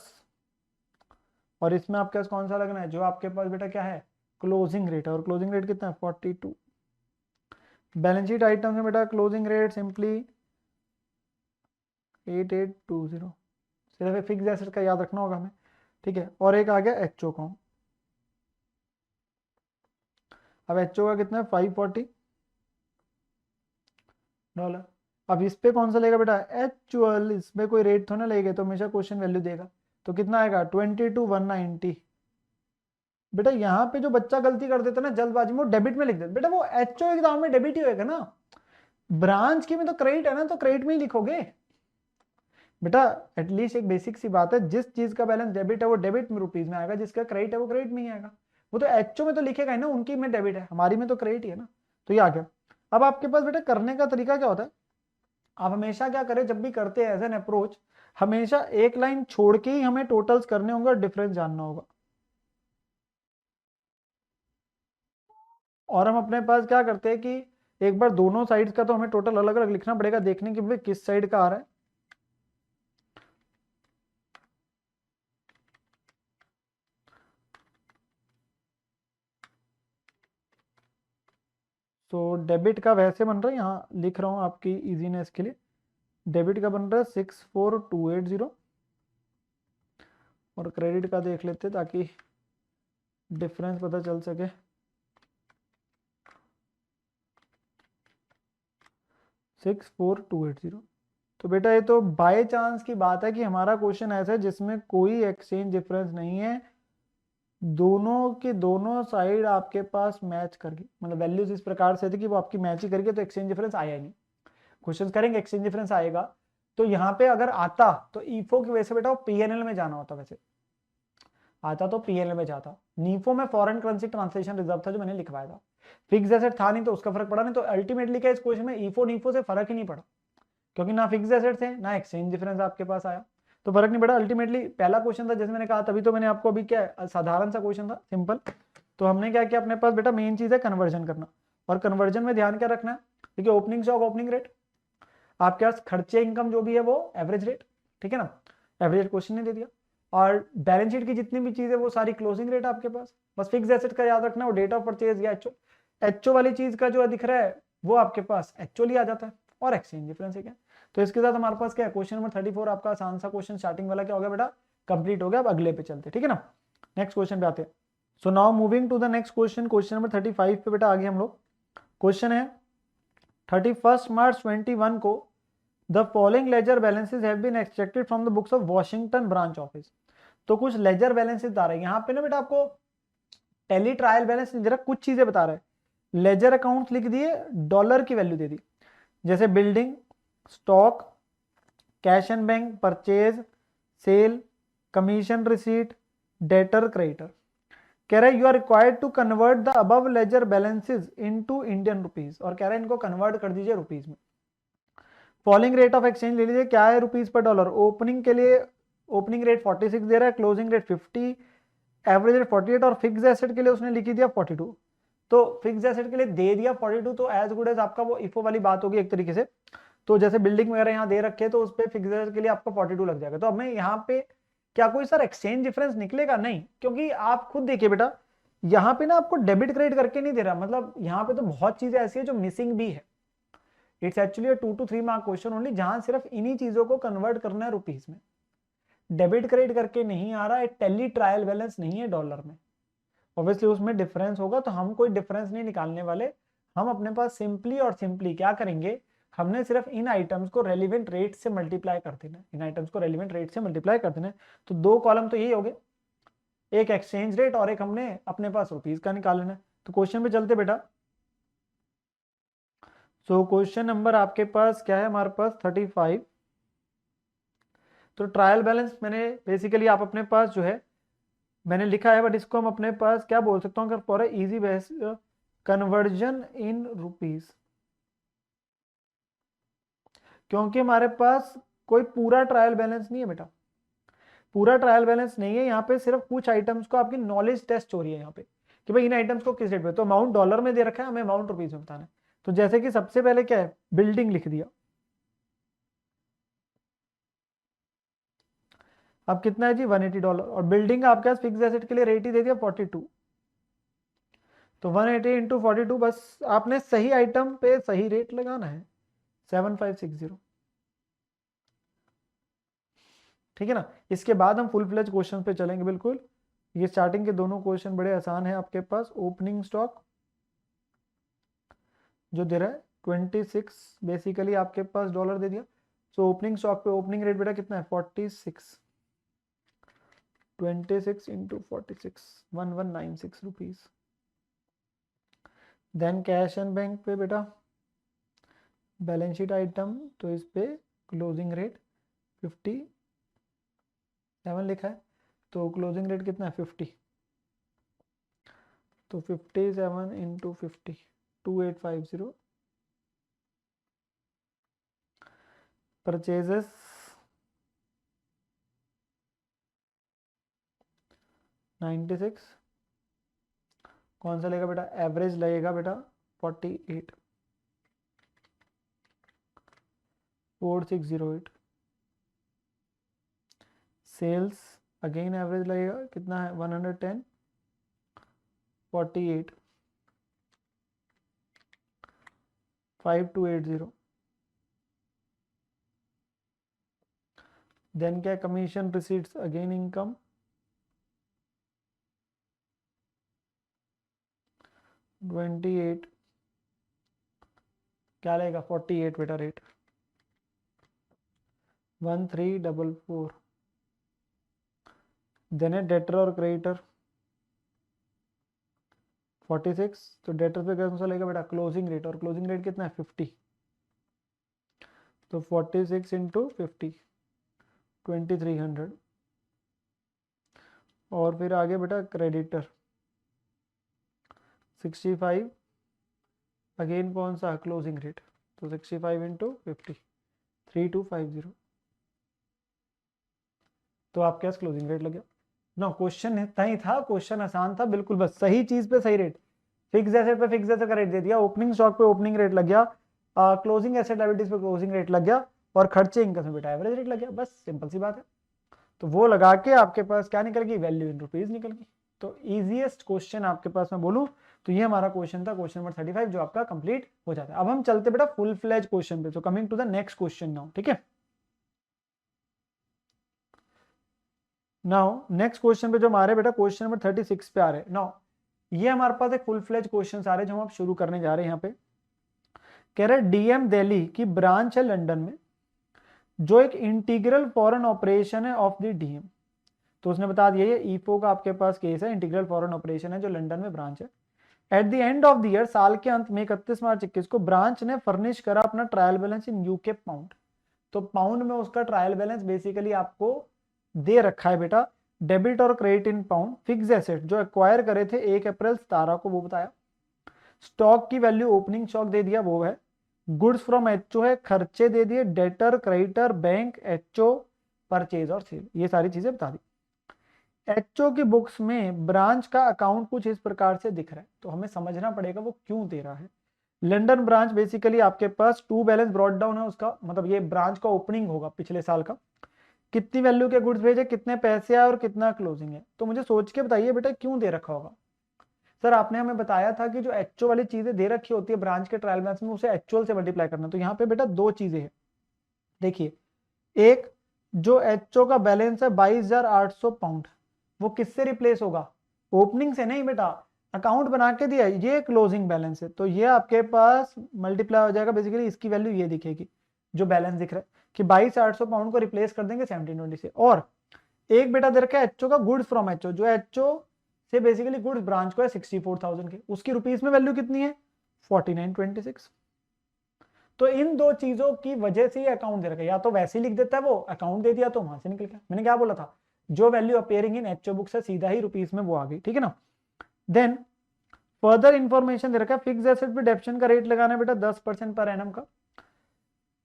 और इसमें आपके पास कौन सा लगना है, जो आपके पास बेटा क्या है, क्लोजिंग रेट है। और क्लोजिंग रेट कितना है 42। बैलेंस शीट आइटम में बेटा क्लोजिंग रेट सिंपली 8820। सिर्फ फिक्स एसेट का याद रखना होगा हमें, ठीक है। और एक आ गया एचओ का। अब एचओ का कितना है 540 डॉलर। अब इस पे कौन सा लेगा बेटा, एक्चुअल। इसमें कोई रेट थोड़ा ना लेगा, तो हमेशा क्वेश्चन वैल्यू देगा। तो कितना आएगा 22,190। बेटा यहाँ पे जो बच्चा गलती कर देता है ना जल्दबाजी में, वो डेबिट में लिख देता। बेटा वो एचओ एग्जाम में डेबिट ही होगा ना, ब्रांच की में तो क्रेडिट है ना, तो क्रेडिट में ही लिखोगे बेटा। एटलीस्ट एक बेसिक सी बात है, जिस चीज का बैलेंस डेबिट है वो डेबिट में रुपीज में आएगा, जिसका क्रेडिट है वो क्रेडिट में ही आएगा। वो तो एचओ में तो लिखेगा ही ना, उनकी में डेबिट है, हमारी में तो क्रेडिट ही है ना। तो ये आ गया। अब आपके पास बेटा करने का तरीका क्या होता है, आप हमेशा क्या करें जब भी करते हैं एज एन अप्रोच, हमेशा एक लाइन छोड़ के ही हमें टोटल्स करने होंगे और डिफरेंस जानना होगा। और हम अपने पास क्या करते हैं कि एक बार दोनों साइड्स का तो हमें टोटल अलग अलग लिखना पड़ेगा, देखने की भाई किस साइड का आ रहा है। तो डेबिट का वैसे बन रहा है, यहाँ लिख रहा हूँ आपकी इजीनेस के लिए। डेबिट का बन रहा है 64280, और क्रेडिट का देख लेते ताकि डिफरेंस पता चल सके। 64280। तो बेटा ये तो बाय चांस की बात है कि हमारा क्वेश्चन ऐसा है जिसमें कोई एक्सचेंज डिफरेंस नहीं है, दोनों के दोनों साइड आपके पास मैच करके, मतलब वैल्यूज इस प्रकार से थी कि वो आपकी मैच ही करके, तो एक्सचेंज डिफरेंस आया ही नहीं। क्वेश्चन करेंगे एक्सचेंज डिफरेंस आएगा, तो यहाँ पे अगर आता तो ईफो की वजह से बेटा वो PNL में जाना होता, वैसे आता तो PNL में जाता। नीफो में फॉरेन करेंसी ट्रांसलेशन रिजर्व था जो मैंने लिखवाया था, फिक्स एसेट था नहीं तो उसका फर्क पड़ा नहीं। तो अल्टीमेटली क्या इस क्वेश्चन में ईफो नीफो से फर्क ही नहीं पड़ा, क्योंकि ना फिक्स एसेट थे ना एक्सचेंज डिफरेंस आपके पास आया, तो फर्क नहीं पड़ा। अल्टीमेटली पहला क्वेश्चन था जैसे मैंने कहा, तभी तो मैंने आपको अभी क्या साधारण सा क्वेश्चन था सिंपल। तो हमने क्या किया, अपने पास बेटा मेन चीज है कन्वर्जन करना, और कन्वर्जन में ध्यान क्या रखना है, देखिए ओपनिंग स्टॉक ओपनिंग रेट, आपके पास खर्चे इनकम जो भी है वो एवरेज रेट, ठीक है ना, एवरेज क्वेश्चन ने दे दिया। और बैलेंस शीट की जितनी भी चीज है वो सारी क्लोजिंग रेट आपके पास, बस फिक्स एसेट का याद रखना, वो डेट ऑफ परचेज या एचओ। एचओ वाली चीज का जो दिख रहा है वो आपके पास एक्चुअली आ जाता है, और एक्सचेंज डिफरेंस है क्या। तो इसके साथ हमारे पास क्या है, क्वेश्चन नंबर 34 आपका आसान सा क्वेश्चन स्टार्टिंग वाला क्या हो गया बेटा, कंप्लीट हो गया। अब अगले पे चलते, ठीक है ना, नेक्स्ट क्वेश्चन पे आते हैं। So now moving to the next question, question number 35 पे बेटा आगे हम लोग। क्वेश्चन है 31 मार्च 21 को the following ledger balances have been extracted from the books of Washington branch office. तो कुछ लेजर बैलेंसेज आ रहे हैं यहाँ पे ना बेटा, आपको टैली ट्रायल बैलेंस जरा कुछ चीजें बता रहा है। लेजर अकाउंट लिख दिए, डॉलर की वैल्यू दे दी, जैसे building, stock, cash and bank, purchase, sale, commission receipt, debtor, creditor. कह रहा है you are required to convert the above ledger balances into Indian rupees, और कह रहा है इनको कन्वर्ट कर दीजिए रुपीज में। फॉलोइंग रेट ऑफ एक्सचेंज ले लीजिए, क्या है रुपीज पर डॉलर। ओपनिंग के लिए ओपनिंग रेट 46 दे रहा है, क्लोजिंग रेट 50, एवरेज रेट 48, और फिक्स एसेट के लिए उसने लिखी दिया 42। तो फिक्स एसेट के लिए दे दिया 42, तो एज गुड एज आपका वो इफो वाली बात होगी एक तरीके से। तो जैसे बिल्डिंग वगैरह यहाँ दे रखे तो उस पर फिक्स एसेट के लिए आपका 42 लग जाएगा। तो अब मैं यहाँ पे क्या कोई सर एक्सचेंज डिफरेंस निकलेगा, नहीं, क्योंकि आप खुद देखिए बेटा यहाँ पे ना आपको डेबिट क्रेडिट करके नहीं दे रहा, मतलब यहाँ पे तो बहुत चीजें ऐसी है जो मिसिंग भी है। It's actually 2 to 3 mark question only, जहां सिर्फ इन्हीं चीजों को कन्वर्ट करना है रुपीज में। डेबिट क्रेडिट करके नहीं आ रहा है, टैली ट्रायल बैलेंस नहीं है डॉलर में, ऑब्वियसली उसमें डिफरेंस होगा, तो हम कोई डिफरेंस नहीं निकालने वाले। हम अपने पास सिंपली और सिंपली क्या करेंगे, हमने सिर्फ इन आइटम्स को रेलिवेंट रेट से मल्टीप्लाई कर देना, इन आइटम्स को रेलिवेंट रेट से मल्टीप्लाई कर देना। तो 2 कॉलम तो यही हो गए, एक एक्सचेंज रेट और एक हमने अपने पास रुपीज का निकाल लेना। तो क्वेश्चन पे चलते बेटा। सो क्वेश्चन नंबर आपके पास क्या है, हमारे पास 35। तो ट्रायल बैलेंस मैंने बेसिकली आप अपने पास जो है मैंने लिखा है, बट इसको हम अपने पास क्या बोल सकता हूँ, अगर for easy base conversion in rupees, क्योंकि हमारे पास कोई पूरा ट्रायल बैलेंस नहीं है बेटा, पूरा ट्रायल बैलेंस नहीं है। यहाँ पे सिर्फ कुछ आइटम्स को आपकी नॉलेज टेस्ट हो रही है यहाँ पे कि भाई इन आइटम्स को किस रेट पे, तो अमाउंट डॉलर में दे रखा है, हमें अमाउंट रुपीज में बताना है। तो जैसे कि सबसे पहले क्या है, बिल्डिंग लिख दिया। अब कितना है जी, $180, और बिल्डिंग का आपके पास फिक्स एसेट के लिए रेट ही दे दिया 42। तो 180 इंटू 42, बस आपने सही आइटम पे सही रेट लगाना है, 7560। ठीक है ना। इसके बाद हम फुल फ्लेज क्वेश्चन पे चलेंगे बिल्कुल। ये स्टार्टिंग के दोनों क्वेश्चन बड़े आसान है आपके पास। ओपनिंग स्टॉक जो दे रहा है 26 बेसिकली आपके पास डॉलर दे दिया। सो ओपनिंग स्टॉक पे ओपनिंग रेट बेटा कितना है 46, 26 into 46, 1196 rupees. Then cash and bank पे बेटा बैलेंस शीट आइटम, तो इस पे क्लोजिंग रेट 57 लिखा है, तो क्लोजिंग रेट कितना है 50, तो 57 इंटू 50, 2850। परचेजेस 96, कौन सा लगेगा बेटा, एवरेज लगेगा बेटा 48, 4608। सेल्स अगेन एवरेज लगेगा कितना है 110, 48, 5280। देन क्या, कमीशन रिसीट्स अगेन इनकम 28, क्या लगेगा 48 बेटा रेट 1344। देन है डेटर और क्रेडिटर 46, तो डेटर पे कौन सा लगेगा बेटा क्लोजिंग रेट, और क्लोजिंग रेट कितना है 50, तो 46 इंटू 50, 2300। और फिर आगे बेटा क्रेडिटर 65, अगेन कौन सा क्लोजिंग रेट, तो 65 इंटू 50, 3250। तो आपके पास क्लोजिंग रेट लग गया ना। क्वेश्चन इतना ही था, क्वेश्चन आसान था बिल्कुल, बस सही चीज पे सही रेट, फिक्स एसेट पे फिक्स एसेट का रेट दे दिया, ओपनिंग स्टॉक पे ओपनिंग रेट लग गया, क्लोजिंग एसेट लायबिलिटीज पे क्लोजिंग रेट लग गया, और खर्चे इनकम में बेटा एवरेज रेट लग गया, बस सिंपल सी बात है। तो वो लगा के आपके पास क्या निकल गई, वैल्यू इन रुपीज निकल गई। तो इजीएस्ट क्वेश्चन आपके पास मैं बोलूं तो ये हमारा क्वेश्चन था, क्वेश्चन नंबर 35, जो आपका कंप्लीट हो जाता है। अब हम चलते बेटा फुल फ्लेज क्वेश्चन पे। तो coming to the next question now, ठीक है। नाउ नेक्स्ट क्वेश्चन पे जो हमारे बेटा क्वेश्चन नंबर 36 पे आ रहे हैं। नाउ ये हमारे पास एक फुल फ्लेज क्वेश्चन आ रहे हैं जो हम अब शुरू करने जा रहे हैं। यहाँ पे कह रहे डीएम दिल्ली की ब्रांच है लंदन में, जो एक इंटीग्रल फॉरेन ऑपरेशन है ऑफ द डीएम। तो उसने बता दिया ये ईपो का आपके पास केस है, इंटीग्रल फॉरेन ऑपरेशन है जो लंदन में ब्रांच है। At the end of the year, साल के अंत में 31 मार्च 21 को ब्रांच ने फर्निश करा अपना trial balance in UK pound. तो पाउंड में उसका ट्रायल बैलेंस बेसिकली आपको दे रखा है बेटा। डेबिट और credit in pound, fix asset जो एक्वायर करे थे 1 अप्रैल 17 को वो बताया, स्टॉक की वैल्यू ओपनिंग स्टॉक दे दिया वो है, गुड्स फ्रॉम एचओ है, खर्चे दे दिए, debtor creditor bank HO purchase और सेल, ये सारी चीजें बता दी। एचओ की बुक्स में ब्रांच का अकाउंट कुछ इस प्रकार से दिख रहा है, तो हमें समझना पड़ेगा वो क्यों दे रहा है। लंदन ब्रांच बेसिकली आपके पास टू बैलेंस ब्रॉट डाउन है उसका, मतलब ये ब्रांच का ओपनिंग होगा पिछले साल का, कितनी वैल्यू के गुड्स भेजे, कितने पैसे आए और कितना क्लोजिंग है। तो मुझे सोच के बताइए बेटा क्यों दे रखा होगा। सर आपने हमें बताया था कि जो एचओ वाली चीजें दे रखी होती है ब्रांच के ट्रायल बैलेंस में, उसे एक्चुअल से मल्टीप्लाई करना। तो यहाँ पे बेटा दो चीजें हैं, देखिए, एक जो एचओ का बैलेंस है 22,800 पाउंड, वो किससे रिप्लेस होगा? ओपनिंग से नहीं बेटा, अकाउंट बना के दिया, ये क्लोजिंग बैलेंस है, तो ये आपके पास मल्टीप्लाई हो जाएगा, बेसिकली इसकी वैल्यू ये दिखेगी जो बैलेंस दिख रहा है कि 22,800 पाउंड को रिप्लेस कर देंगे 1720 से। और एक बेटा दे रखा है एचओ का गुड्स फ्रॉम एचओ, जो एचओ से बेसिकली गुड्स ब्रांच को है 64,000 के, उसकी रुपीस में वैल्यू कितनी है? 4926। तो इन दो चीजों की वजह से ये अकाउंट दे रखा है, या तो वैसे ही लिख देता है वो, अकाउंट दे दिया तो वहां से निकल गया। मैंने क्या बोला था, जो value appearing in HO book से सीधा ही रुपीस में वो आ गई, ठीक है ना। देन फर्दर इंफॉर्मेशन दे रखा है, फिक्स एसेट पे डेप्शन का रेट लगाना है बेटा 10% पर एनम का।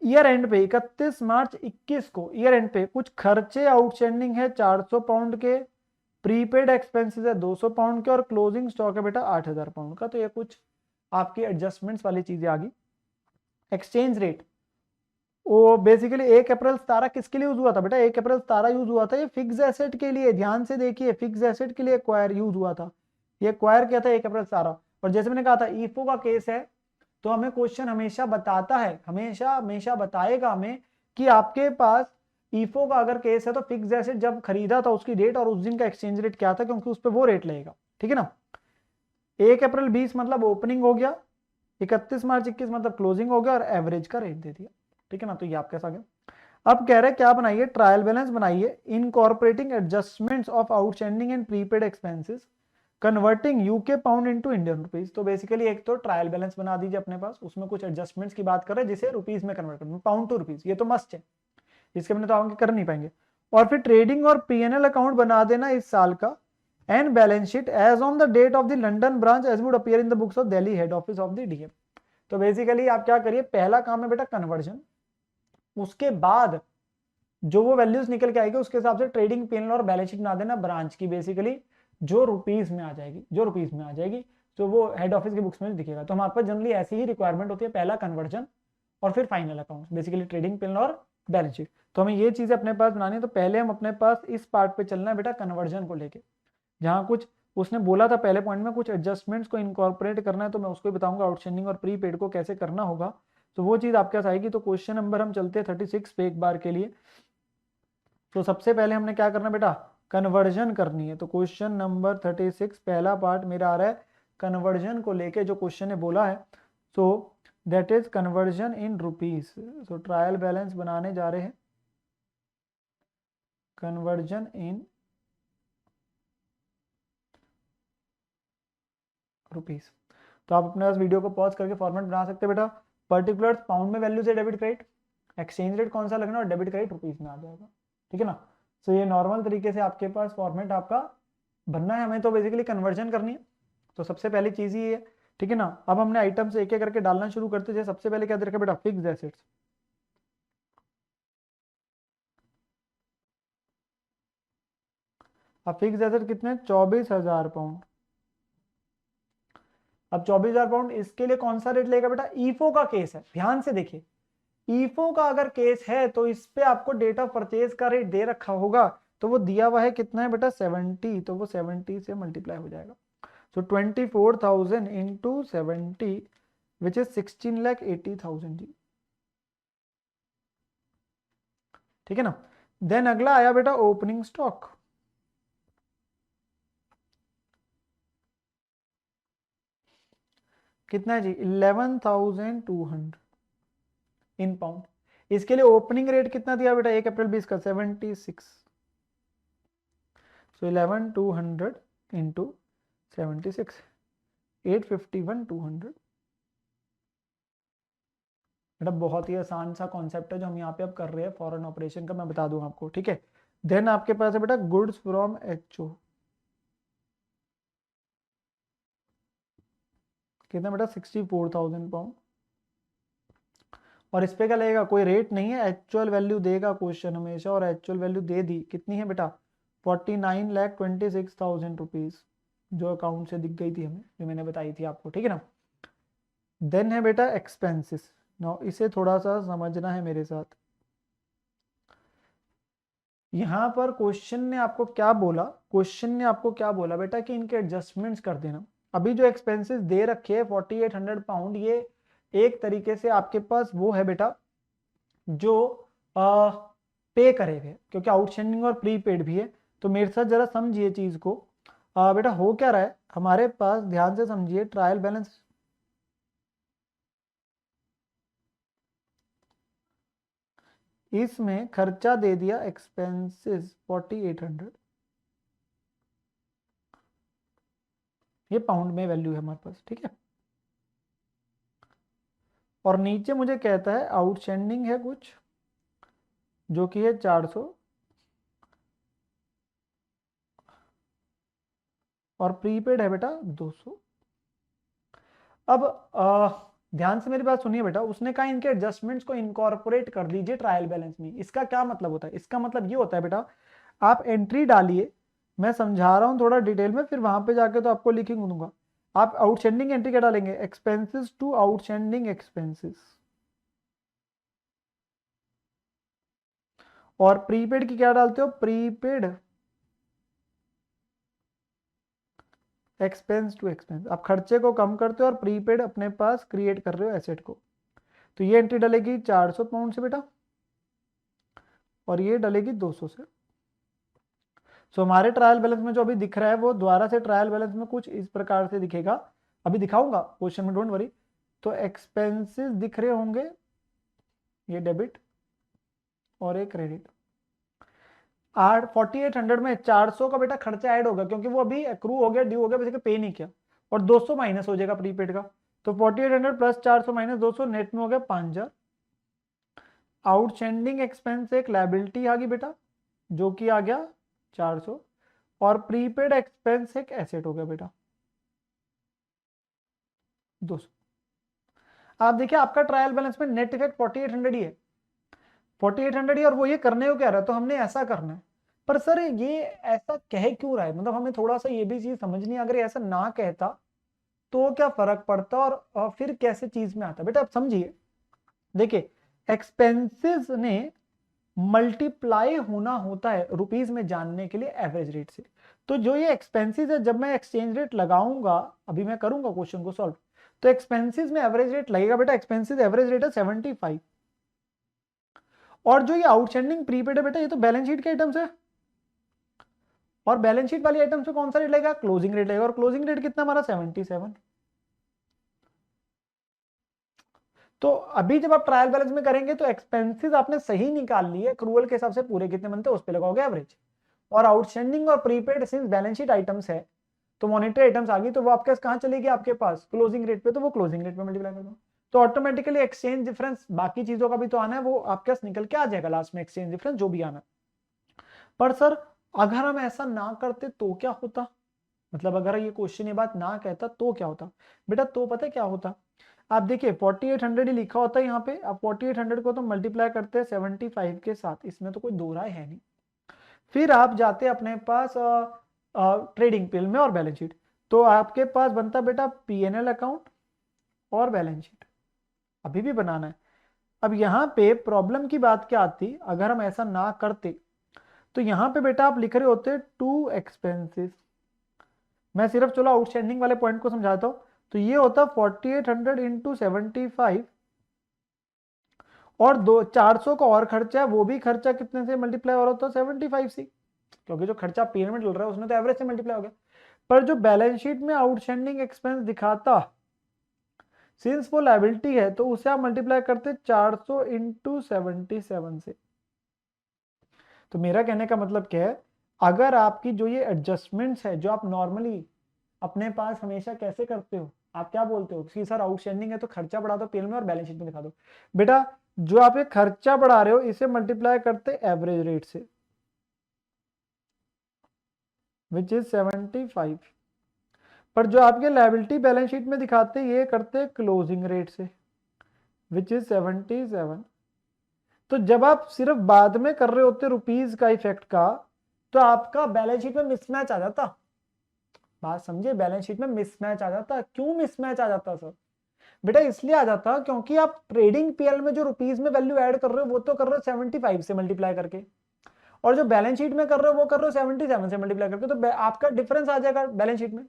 ईयर एंड पे 31 मार्च 21 को ईयर एंड पे कुछ खर्चे आउटस्टैंडिंग है 400 पाउंड के, प्रीपेड एक्सपेंसेस है 200 पाउंड के, और क्लोजिंग स्टॉक है बेटा 8,000 पाउंड का। तो ये कुछ आपकी एडजस्टमेंट्स वाली चीजें आ गई। एक्सचेंज रेट, वो बेसिकली 1 अप्रैल 17 किसके लिए यूज हुआ था बेटा? 1 अप्रैल 17 यूज हुआ था ये फिक्स एसेट के लिए, ध्यान से देखिए, फिक्स एसेट के लिए एक्वायर यूज हुआ था। ये एक्वायर किया था 1 अप्रैल 17। और जैसे मैंने कहा था ईफो का केस है, तो हमें क्वेश्चन हमेशा बताता है, हमेशा हमेशा बताएगा हमें कि आपके पास ईफो का अगर केस है तो फिक्स एसेट जब खरीदा था उसकी डेट और उस दिन का एक्सचेंज रेट क्या था, क्योंकि उस पर वो रेट लगेगा, ठीक है ना। 1 अप्रैल 20 मतलब ओपनिंग हो गया, 31 मार्च 21 मतलब क्लोजिंग हो गया, और एवरेज का रेट दे दिया, ठीक है ना। तो ये आपके साथ गया। अब कह रहे हैं क्या बनाइए? ट्रायल बैलेंस बनाइए, incorporating adjustments of outstanding and prepaid expenses converting UK pound into Indian rupees. तो बेसिकली एक तो ट्रायल बैलेंस बना दीजिए अपने पास, उसमें कुछ एडजस्टमेंट्स की बात कर रहे हैं जिसे रुपीज में कन्वर्ट करना, पाउंड टू रुपीज, ये तो मस्ट है, इसके बिना तो आगे कर नहीं पाएंगे। और फिर ट्रेडिंग और पीएनएल अकाउंट बना देना इस साल का, and balance sheet as on the date of the London branch as would appear in the books of Delhi head office of the DM. तो बेसिकली आप क्या करिए, पहला काम है बेटा कन्वर्जन, उसके बाद जो वो वैल्यूज निकल के आएगी उसके हिसाब से ट्रेडिंग पीएनएल और बैलेंस शीट बना देना ब्रांच की, बेसिकली जो रुपीज में आ जाएगी, जो रुपीज में आ जाएगी, तो वो हेड ऑफिस की बुक्स में दिखेगा। तो हमारे पास जनरली ऐसी ही रिक्वायरमेंट होती है, पहला कन्वर्जन और फिर final account, basically trading PNL और बैलेंस शीट। तो हमें ये चीजें अपने पास बनानी है। तो पहले हम अपने पास इस पार्ट पे चलना है बेटा कन्वर्जन को लेके, जहां कुछ उसने बोला था पहले पॉइंट में कुछ एडजस्टमेंट्स को इनकॉर्पोरेट करना है, तो मैं उसको बताऊंगा आउटस्टैंडिंग और प्रीपेड को कैसे करना होगा, तो वो चीज आपके पास आएगी। तो क्वेश्चन नंबर हम चलते हैं 36 पे एक बार के लिए। तो सबसे पहले हमने क्या करना बेटा? कन्वर्जन करनी है। तो क्वेश्चन नंबर 36 पहला पार्ट मेरा आ रहा है कन्वर्जन को लेके, जो क्वेश्चन ने बोला है, so that is conversion in rupees. So trial balance बनाने जा रहे हैं, कन्वर्जन इन रुपीज। तो आप अपने पास वीडियो को पॉज करके फॉर्मेट बना सकते हैं बेटा। पर्टिकुलर पाउंड में वैल्यू से डेबिट क्रेडिट, एक्सचेंज रेट कौन सा लगना और डेबिट क्रेडिट रुपीज में आ जाएगा, ठीक है ना। तो ये नॉर्मल तरीके से आपके पास फॉर्मेट आपका बनना है, हमें तो बेसिकली कन्वर्जन करनी है। तो सबसे पहली चीज ही है, ठीक है ना। अब हमने आइटम से एक एक करके डालना शुरू करते हैं। सबसे पहले क्या दे रखा बेटा? Fixed assets. अब फिक्स्ड एसेट कितने? 24,000 पाउंड। अब 24,000 पाउंड, इसके लिए कौन सा रेट लेगा बेटा? ईफो का केस है, ध्यान से देखिए, ईफो का अगर केस है तो इस पे आपको डेट ऑफ परचेज का रेट दे रखा होगा, तो वो दिया हुआ है कितना है बेटा? 70, तो वो 70 से मल्टीप्लाई हो जाएगा। सो 24,000 इंटू 70 विच इज 16,80,000 जी, ठीक है ना। देन अगला आया बेटा ओपनिंग स्टॉक। कितना है जी? 11,200 इन पाउंड। इसके लिए ओपनिंग रेट कितना दिया बेटा? 1 अप्रैल 20 का 76। सो 11,200 इंटू 76, 851,200। बेटा बहुत ही आसान सा कॉन्सेप्ट है जो हम यहाँ पे अब कर रहे हैं फॉरेन ऑपरेशन का, मैं बता दूं आपको, ठीक है। देन आपके पास है बेटा गुड्स फ्रॉम एचओ। कितना बेटा? 64,000 पाउंड। और इस पे क्या लगेगा? कोई रेट नहीं है, एक्चुअल वैल्यू देगा क्वेश्चन हमेशा, और एक्चुअल वैल्यू दे दी, कितनी है बेटा? 49,26,000 रुपीज, जो अकाउंट से दिख गई थी हमें, जो मैंने बताई थी आपको, ठीक है ना। देन है बेटा एक्सपेंसेस। नाउ इसे थोड़ा सा समझना है मेरे साथ। यहां पर क्वेश्चन ने आपको क्या बोला? क्वेश्चन ने आपको क्या बोला बेटा? कि इनके एडजस्टमेंट्स कर देना। अभी जो एक्सपेंसेस दे रखे हैं 4800 पाउंड, ये एक तरीके से आपके पास वो है बेटा जो पे करे हुए, क्योंकि आउटस्टैंडिंग और प्रीपेड भी है। तो मेरे साथ जरा समझिए चीज को। बेटा हो क्या रहा है हमारे पास, ध्यान से समझिए, ट्रायल बैलेंस इसमें खर्चा दे दिया एक्सपेंसेस 4800, ये पाउंड में वैल्यू है हमारे पास, ठीक है। और नीचे मुझे कहता है आउटस्टैंडिंग है कुछ जो कि है 400 और प्रीपेड है बेटा 200। अब ध्यान से मेरी बात सुनिए बेटा, उसने कहा इनके एडजस्टमेंट्स को इनकॉर्पोरेट कर दीजिए ट्रायल बैलेंस में। इसका क्या मतलब होता है? इसका मतलब ये होता है बेटा, आप एंट्री डालिए, मैं समझा रहा हूं थोड़ा डिटेल में, फिर वहां पे जाके तो आपको लिखिंग दूंगा। आप आउटस्टैंडिंग एंट्री क्या डालेंगे? एक्सपेंसेस टू आउटस्टैंडिंग एक्सपेंसेस, और प्रीपेड की क्या डालते हो? Prepaid expense to expense. आप खर्चे को कम करते हो और प्रीपेड अपने पास क्रिएट कर रहे हो एसेट को। तो ये एंट्री डलेगी 400 पाउंड से बेटा, और ये डलेगी 200 से। सो हमारे ट्रायल बैलेंस में जो अभी दिख रहा है वो दोबारा से ट्रायल बैलेंस में कुछ इस प्रकार से दिखेगा, अभी दिखाऊंगा क्वेश्चन में, डोंट वरी। तो एक्सपेंसेस दिख रहे होंगे, ये डेबिट और एक क्रेडिट। 4800 में 400 का बेटा खर्चा ऐड होगा, क्योंकि वो अभी एक्रू हो गया, ड्यू हो गया, बेसिकली पे नहीं किया, और 200 माइनस हो जाएगा प्रीपेड का। तो 4800 प्लस 400 माइनस 200, नेट में हो गया 5000। आउटस्टैंडिंग एक्सपेंस एक लायबिलिटी आ गई बेटा, जो कि आ गया 400, और प्रीपेड एक्सपेंस एक एसेट हो गया बेटा 200। आप देखिए आपका ट्रायल बैलेंस में नेट इफेक्ट 4800 ही है, 4800 ही, और वो ये करने को कह रहा है, तो हमने ऐसा करना है। पर सर ये ऐसा कह क्यों रहा है? मतलब हमें थोड़ा सा ये भी चीज समझनी है, अगर ऐसा ना कहता तो क्या फर्क पड़ता, और फिर कैसे चीज में आता? बेटा आप समझिए, देखिए एक्सपेंसेस ने मल्टीप्लाई होना होता है रुपीज में जानने के लिए एवरेज रेट से। तो जो ये एक्सपेंसेस है, जब मैं एक्सचेंज रेट लगाऊंगा, अभी मैं करूंगा क्वेश्चन को सॉल्व, तो एक्सपेंसेस में एवरेज रेट लगेगा बेटा, एक्सपेंसेस एवरेज रेट है 75। और जो ये आउटस्टैंडिंग प्रीपेड है बेटा, ये तो बैलेंस शीट के आइटम्स है, और बैलेंस शीट वाली आइटम्स पे कौन सा रेट लगेगा? क्लोजिंग रेट लगेगा, और क्लोजिंग रेट कितना हमारा? 77। तो अभी जब आप ट्रायल बैलेंस में करेंगे तो एक्सपेंसेस आपने सही निकाल लिए, एक्रूअल के हिसाब से पूरे कितने बनते हैं उस पे लगाओगे एवरेज, और आउटस्टैंडिंग और prepaid since balance sheet items है, तो मॉनिटरी आइटम्स आ गई, तो वो आपके पास कहां चलेगी? आपके पास क्लोजिंग रेट पे, तो वो क्लोजिंग रेट पे मल्टीप्लाई कर दो, तो ऑटोमेटिकली एक्सचेंज डिफरेंस, बाकी चीजों का भी तो आना है, वो आपके पास निकल के आ जाएगा लास्ट में, एक्सचेंज डिफरेंस जो भी आना। पर सर अगर हम ऐसा ना करते तो क्या होता? मतलब अगर ये क्वेश्चन ये बात ना कहता तो क्या होता? बेटा तो पता है क्या होता, आप देखिए 4800 ही लिखा होता है यहाँ पे, आप 4800 को तो मल्टीप्लाई करते हैं 75 के साथ, इसमें तो कोई दो राय है नहीं। फिर आप जाते अपने पास ट्रेडिंग पिल में और बैलेंस शीट, तो आपके पास बनता बेटा पीएनएल अकाउंट और बैलेंस शीट, अभी भी बनाना है। अब यहाँ पे प्रॉब्लम की बात क्या आती, अगर हम ऐसा ना करते, तो यहाँ पे बेटा आप लिख रहे होते टू एक्सपेंसेस। मैं सिर्फ चलो आउटस्टैंडिंग वाले पॉइंट को समझाता हूं, तो ये होता 4800 इंटू 75, और 400 का और खर्चा है, वो भी खर्चा कितने से मल्टीप्लाई हो रहा होता? 75 से, क्योंकि जो खर्चा पीएनएल में डल रहा है उसने तो एवरेज से मल्टीप्लाई हो गया। पर जो बैलेंस शीट में आउटस्टैंडिंग एक्सपेंस दिखाता, सिंस वो लायबिलिटी है, तो उसे आप मल्टीप्लाई करते 400 इंटू 77 से। तो मेरा कहने का मतलब क्या है, अगर आपकी जो ये एडजस्टमेंट्स है जो आप नॉर्मली अपने पास हमेशा कैसे करते हो, आप क्या बोलते हो कि सर आउटस्टैंडिंग है तो खर्चा बढ़ा दो पीएल में और बैलेंस शीट में दिखा दो। बेटा जो आप ये खर्चा बढ़ा रहे हो इसे मल्टीप्लाई करते एवरेज रेट से, विच इज 75। पर जो आपके लायबिलिटी बैलेंस शीट में दिखाते ये करते क्लोजिंग रेट से, विच इज 77। तो जब आप सिर्फ बाद में कर रहे होते रुपीज का इफेक्ट का, तो आपका बैलेंस शीट में मिसमैच आ जाता। बात समझे, बैलेंस शीट में मिसमैच आ जाता। क्यों मिसमैच आ जाता सर? बेटा इसलिए आ जाता क्योंकि आप ट्रेडिंग पीएल में जो रुपीज में वैल्यू ऐड कर रहे हो वो तो कर रहे हो 75 से मल्टीप्लाई करके, और जो बैलेंस शीट में कर रहे हो वो कर रहे हो 77 से मल्टीप्लाई करके, तो आपका डिफरेंस आ जाएगा बैलेंस शीट में,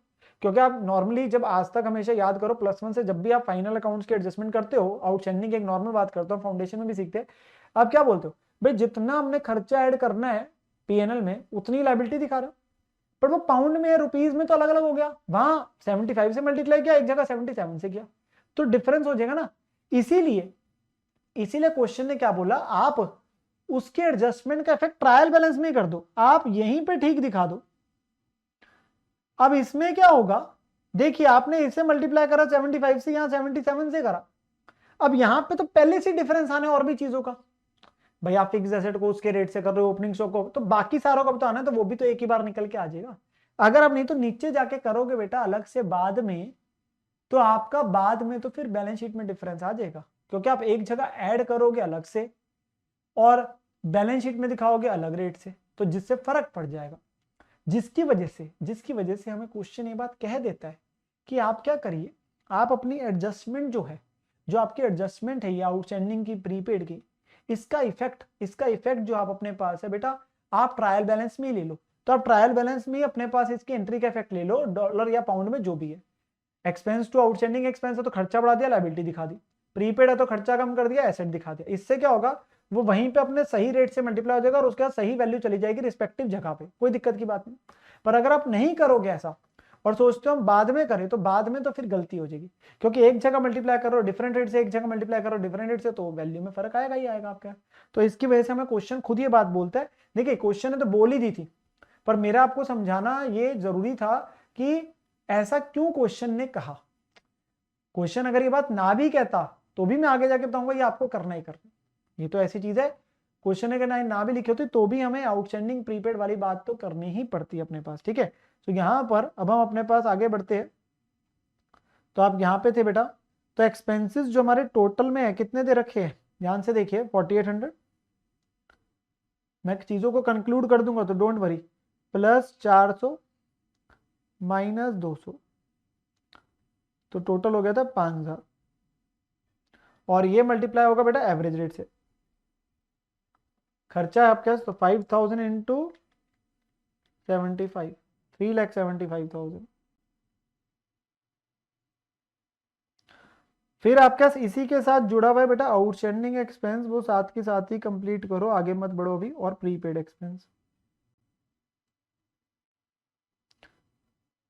क्योंकि आप नॉर्मली जब आज तक हमेशा याद करो +1 से जब भी आप फाइनल अकाउंट्स की एडजस्टमेंट करते हो, आउटस्टैंडिंग की एक नॉर्मल बात करता हूँ, फाउंडेशन में भी सीखते हैं, आप क्या बोलते हो भाई, जितना हमने खर्चा ऐड करना है पीएनएल में उतनी लायबिलिटी दिखा रहे हो, पर वो पाउंड में रुपीज में तो अलग अलग हो गया, वहां 75 से मल्टीप्लाई किया, एक जगह 77 से किया, तो डिफरेंस हो जाएगा ना। इसीलिए इसीलिए क्वेश्चन ने क्या बोला, आप उसके एडजस्टमेंट का इफेक्ट ट्रायल बैलेंस में कर दो, आप यहीं पे ठीक दिखा दो। अब इसमें क्या होगा, देखिए आपने इसे मल्टीप्लाई करा 75 से, यहां 77 से करा, अब यहां पे तो पहले से डिफरेंस आने और भी चीजों का, भाई आप फिक्स एसेट को उसके रेट से कर रहे हो, ओपनिंग स्टॉक को, तो बाकी सारों का तो आना है, तो वो भी तो एक ही बार निकल के आ जाएगा। अगर आप नहीं तो नीचे जाके करोगे बेटा अलग से बाद में, तो आपका बाद में तो फिर बैलेंस शीट में डिफरेंस आ जाएगा, क्योंकि आप एक जगह ऐड करोगे अलग से और बैलेंस शीट में दिखाओगे अलग रेट से, तो जिससे फर्क पड़ जाएगा, जिसकी वजह से हमें क्वेश्चन ये बात कह देता है कि आप क्या करिए, आप अपनी एडजस्टमेंट जो है, जो आपकी एडजस्टमेंट है ये आउटस्टैंडिंग की, प्रीपेड की, इसका इफेक्ट जो आप अपने पास है बेटा, आप ट्रायल बैलेंस में ही ले लो। तो आप ट्रायल बैलेंस में ही अपने पास इसकी एंट्री का इफेक्ट ले लो, डॉलर या पाउंड में जो भी है। एक्सपेंस टू आउटस्टैंडिंग एक्सपेंस है तो खर्चा बढ़ा दिया, लायबिलिटी दिखा दी, प्रीपेड है तो खर्चा कम कर दिया, एसेट दिखा दिया। इससे क्या होगा, वो वहीं पे अपने सही रेट से मल्टीप्लाई हो जाएगा और उसके बाद सही वैल्यू चली जाएगी रिस्पेक्टिव जगह पे, कोई दिक्कत की बात नहीं। पर अगर आप नहीं करोगे ऐसा और सोचते हो हम बाद में करें, तो बाद में तो फिर गलती हो जाएगी, क्योंकि एक जगह मल्टीप्लाई करो डिफरेंट रेट से, एक जगह मल्टीप्लाई करो डिफरेंट रेट से, तो वैल्यू में फर्क आएगा ही आएगा आपका। तो इसकी वजह से हमें क्वेश्चन खुद ये बात बोलता है। देखिए क्वेश्चन ने तो बोल ही दी थी, पर मेरा आपको समझाना ये जरूरी था कि ऐसा क्यों क्वेश्चन ने कहा। क्वेश्चन अगर ये बात ना भी कहता तो भी मैं आगे जाके बताऊंगा ये आपको करना ही करना, ये तो ऐसी चीज है, क्वेश्चन अगर ना भी लिखी होती तो भी हमें आउटस्टैंडिंग प्रीपेड वाली बात तो करनी ही पड़ती है अपने पास, ठीक है। तो यहां पर अब हम अपने पास आगे बढ़ते हैं। तो आप यहां पे थे बेटा, तो एक्सपेंसेस जो हमारे टोटल में है कितने दे रखे हैं, ध्यान से देखिए 4800। मैं चीजों को कंक्लूड कर दूंगा तो डोंट वरी, +400 -200, तो टोटल हो गया था 5000, और ये मल्टीप्लाई होगा बेटा एवरेज रेट से। खर्चा है आपके पास तो 5000 इंटू 75, 3,75,000। फिर आपके पास इसी के साथ जुड़ा हुआ है बेटा आउटस्टैंडिंग एक्सपेंस, वो साथ के साथ ही कंप्लीट करो, आगे मत बढ़ो अभी, और प्रीपेड एक्सपेंस।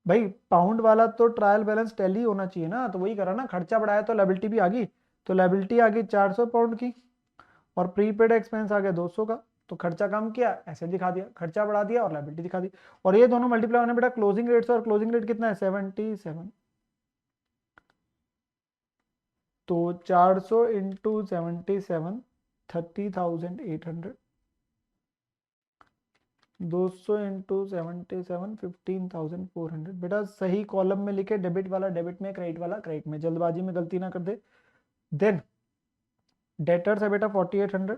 भाई पाउंड वाला तो ट्रायल बैलेंस टैली होना चाहिए ना, तो वही करा ना, खर्चा बढ़ाया तो लायबिलिटी भी आ गई, तो लायबिलिटी आ गई 400 पाउंड की, और प्रीपेड एक्सपेंस आ गया 200 का, तो खर्चा कम किया ऐसे दिखा दिया, खर्चा बढ़ा दिया और लायबिलिटी दिखा दी, और ये दोनों मल्टीप्लाई होने बेटा क्लोजिंग रेट से, और क्लोजिंग रेट कितना है 77, तो 400 इंटू 77, 30,800, 200 इंटू 77, 15,400। बेटा सही कॉलम में लिखे, डेबिट वाला डेबिट में, क्रेडिट वाला क्रेडिट में, जल्दबाजी में गलती ना कर दे। देन डेटर्स है बेटा 4800,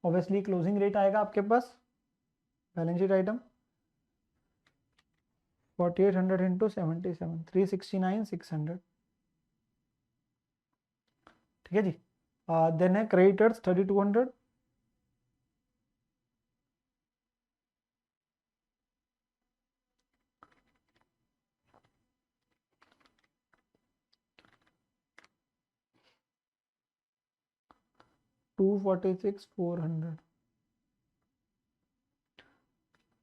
ऑब्वियसली क्लोजिंग रेट आएगा आपके पास, बैलेंस शीट आइटम 4800 इंटू 77, 369,600, ठीक है जी। देन है creditors 3200, $246,400,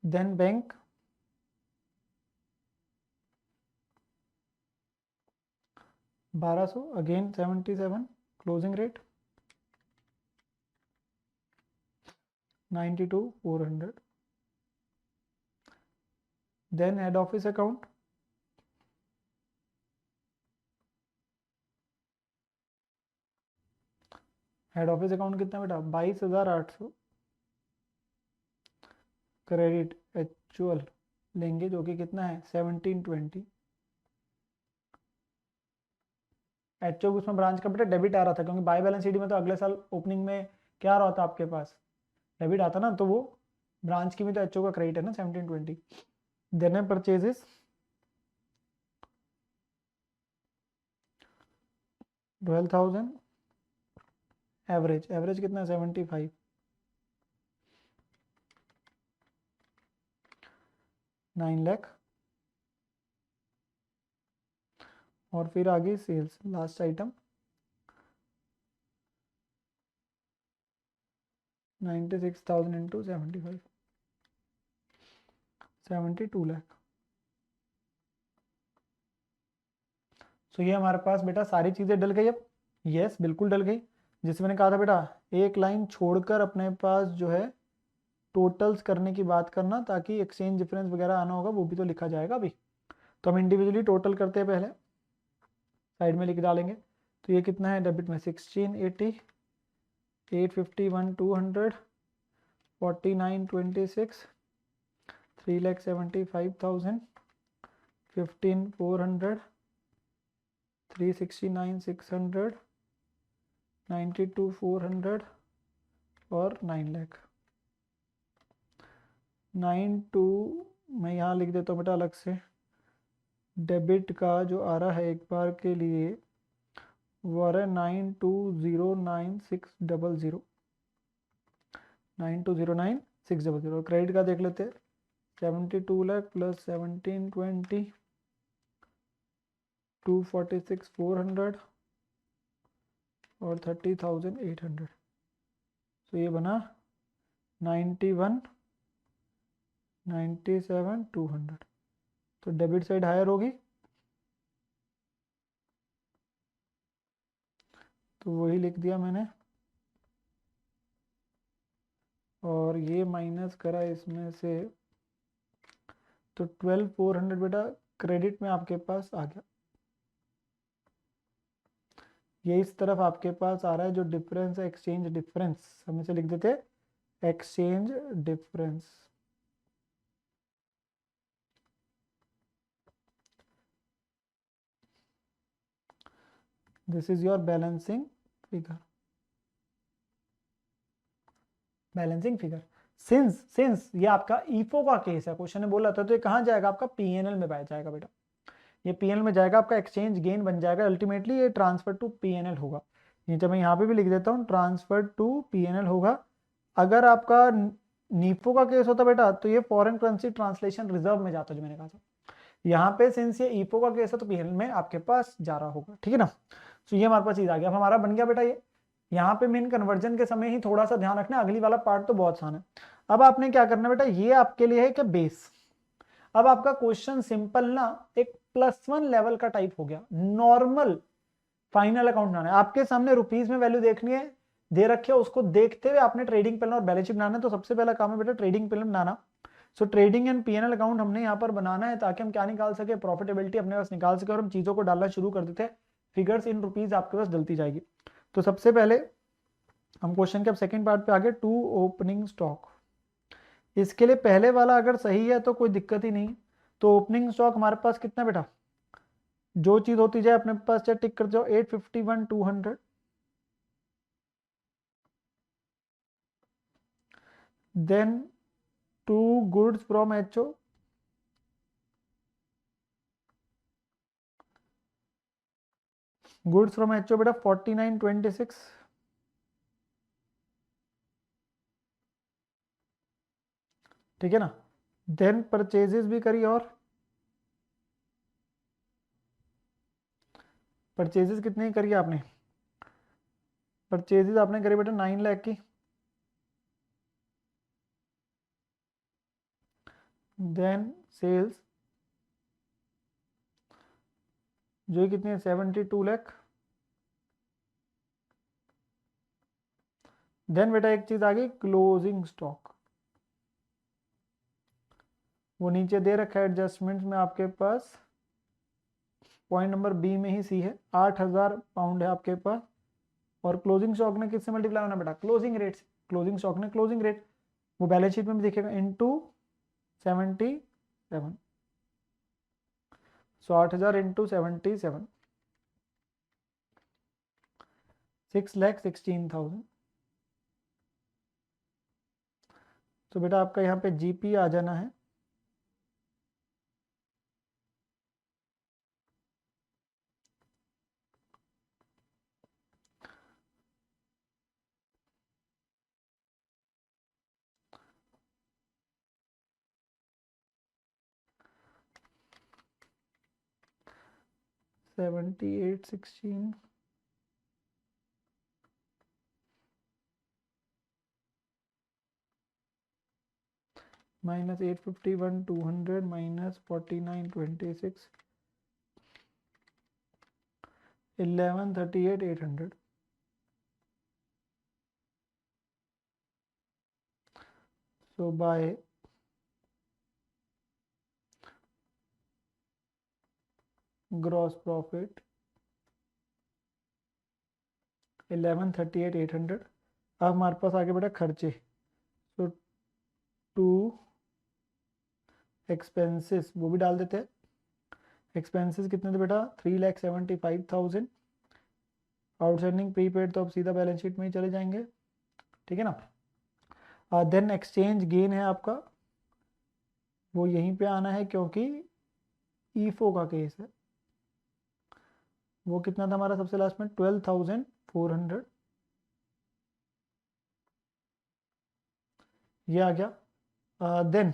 then bank 1200, again 77, closing rate 92,400, then head office account head office account कितना बेटा 22,800, क्रेडिट एक्चुअल लेंगे जो कि कितना है 1720, एचओ उसमें ब्रांच का बेटा डेबिट आ रहा था, क्योंकि बाय बैलेंस शीट में तो अगले साल ओपनिंग में क्या आ रहा था आपके पास, डेबिट आता ना, तो वो ब्रांच की भी तो एचओ का क्रेडिट है ना 1720। देन है परचेजेस 12,000, एवरेज कितना है 75, 9 लाख। और फिर आगे sales, last item 96,000 into 75, 72 lakh. तो ये हमारे पास बेटा सारी चीज़ें डल गई अब। यस बिल्कुल डल गई। जिसमें मैंने कहा था बेटा एक लाइन छोड़कर अपने पास जो है टोटल्स करने की बात करना, ताकि एक्सचेंज डिफरेंस वगैरह आना होगा वो भी तो लिखा जाएगा अभी। तो हम इंडिविजुअली टोटल करते हैं, पहले साइड में लिख डालेंगे। तो ये कितना है, डेबिट में 1680, 851 200, 4926, 3,75,000, 15,400, 369 600, 92 400 और 9 लाख। 92 मैं यहाँ लिख देता हूँ बेटा अलग से। डेबिट का जो आ रहा है एक बार के लिए वो आ रहा है 9209,600, 9209,600। क्रेडिट का देख लेते हैं, 72 लाख प्लस 1720, 246 400 और 30,800। तो ये बना 91 97 200। तो डेबिट साइड हायर होगी, तो वही लिख दिया मैंने। और ये माइनस करा इसमें से, तो 12,400 बेटा क्रेडिट में आपके पास आ गया। ये इस तरफ आपके पास आ रहा है जो डिफरेंस है, एक्सचेंज डिफरेंस हम इसे लिख देते हैं exchange difference. This is your balancing figure. Balancing figure since ये आपका ईफो का केस है, क्वेश्चन ने बोला था, तो ये कहाँ जाएगा आपका पीएनएल में जाएगा बेटा। ये पीएनएल में जाएगा, आपका एक्सचेंज गेन बन जाएगा। अल्टीमेटली ये ट्रांसफर टू पीएनएल होगा। ये जब मैं यहाँ पे भी लिख देता हूँ ट्रांसफर टू पीएनएल होगा। अगर आपका नीफो का केस होता बेटा तो ये फॉरेन करेंसी ट्रांसलेशन रिजर्व में जाता, जो मैंने कहा था। यहाँ पे सिंस ये ईफो का केस है तो पीएनएल में आपके पास जा रहा होगा, ठीक है ना। तो ये हमारे पास चीज आ गया। अब हमारा बन गया बेटा ये। यहाँ पे मेन कन्वर्जन के समय ही थोड़ा सा ध्यान रखना, अगली वाला पार्ट तो बहुत आसान है। अब आपने क्या करना बेटा, ये आपके लिए है कि बेस। अब आपका क्वेश्चन सिंपल ना एक +1 लेवल का टाइप हो गया। नॉर्मल फाइनल अकाउंट बनाना है, आपके सामने रुपीज में वैल्यू देखनी है, दे रखे है, उसको देखते हुए आपने ट्रेडिंग प्लान और बैलेंस शीट बनाना है। तो सबसे पहला काम है बेटा trading plan banana. So trading and PNL account हमने यहाँ पर बनाना है, ताकि हम क्या निकाल सके, प्रॉफिटेबिलिटी अपने पास निकाल सके, और हम चीजों को डालना शुरू कर देते हैं। फिगर्स इन रुपीज आपके पास डलती जाएगी। तो सबसे पहले हम क्वेश्चन के अब सेकंड पार्ट पे आगे, टू ओपनिंग स्टॉक। इसके लिए पहले वाला अगर सही है तो कोई दिक्कत ही नहीं। तो ओपनिंग स्टॉक हमारे पास कितना बेटा, जो चीज होती जाए अपने पास चाहे टिक कर जाओ, 851 200, then to goods from HO, goods from HO बेटा 4926, ठीक है ना। देन परचेजेस भी करी, और परचेजेस कितने करी आपने, परचेजेस आपने करी बेटा 9 लाख की। देन सेल्स जो है कितनी है, 72 लाख। देन बेटा एक चीज आ गई क्लोजिंग स्टॉक, वो नीचे दे रखा है एडजस्टमेंट में आपके पास, पॉइंट नंबर बी में ही सी है, 8,000 पाउंड है आपके पास। और क्लोजिंग स्टॉक ने किससे मल्टीप्लाई होना बेटा, क्लोजिंग रेट से। क्लोजिंग स्टॉक ने क्लोजिंग रेट वो बैलेंस शीट में भी दिखेगा, इनटू 77। सो 8,000 इंटू 77, 6,16,000। तो बेटा आपका यहाँ पे जीपी आ जाना है 7816 minus 851 200 minus 4926 1138 800. So by gross profit 1138 800. अब हमारे पास आगे बेटा खर्चे, तो टू एक्सपेंसेस वो भी डाल देते हैं। एक्सपेंसेस कितने थे बेटा 3,75,000। आउटस्टैंडिंग प्रीपेड तो अब सीधा बैलेंस शीट में ही चले जाएंगे, ठीक है ना। देन एक्सचेंज गेन है आपका, वो यहीं पे आना है क्योंकि ईफो का केस है। वो कितना था हमारा सबसे लास्ट में 12,400, ये आ गया। देन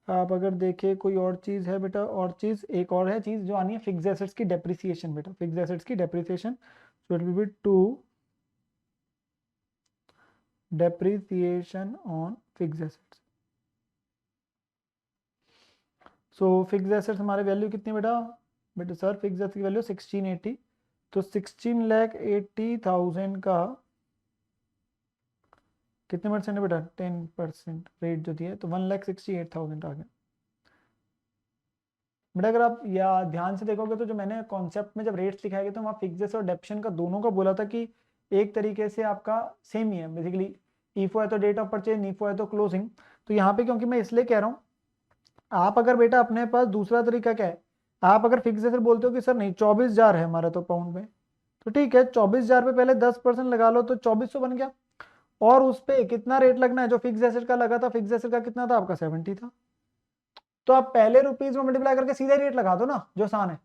आप अगर देखें कोई और चीज़ है बेटा, और चीज़ एक और है चीज़ जो आनी है, फिक्स एसेट्स की डेप्रिसिएशन बेटा, फिक्स एसेट्स की depreciation. So it will be to depreciation on fix assets. So fix assets हमारे वैल्यू कितनी बेटा, बेटा सर फिक्स एसेट्स की वैल्यू 1680, तो 16,80,000 का कितने परसेंट है बेटा 10% रेट जो दिया है, तो 1,68,000 आ गया बेटा। अगर आप या ध्यान से देखोगे तो जो मैंने कॉन्सेप्ट में जब रेट्स लिखाए गए तो वहाँ फिक्स और डेप्शन का दोनों का बोला था कि एक तरीके से आपका सेम ही है बेसिकली। ईफो है तो डेट ऑफ परचेज, नीफो है तो क्लोजिंग। तो यहाँ पे क्योंकि मैं इसलिए कह रहा हूँ, आप अगर बेटा अपने पास दूसरा तरीका क्या है, आप अगर फिक्स एसेट बोलते हो कि सर नहीं 24,000 है हमारा तो पाउंड में, तो ठीक है 24,000 पे पहले 10% लगा लो तो 2400 बन गया। और उस पे कितना रेट लगना है, जो फिक्स एसेट का लगा था, फिक्स एसेट का कितना था आपका 70 था, तो आप पहले रुपीज में मल्टीप्लाई करके सीधा रेट लगा दो ना, जो आसान है।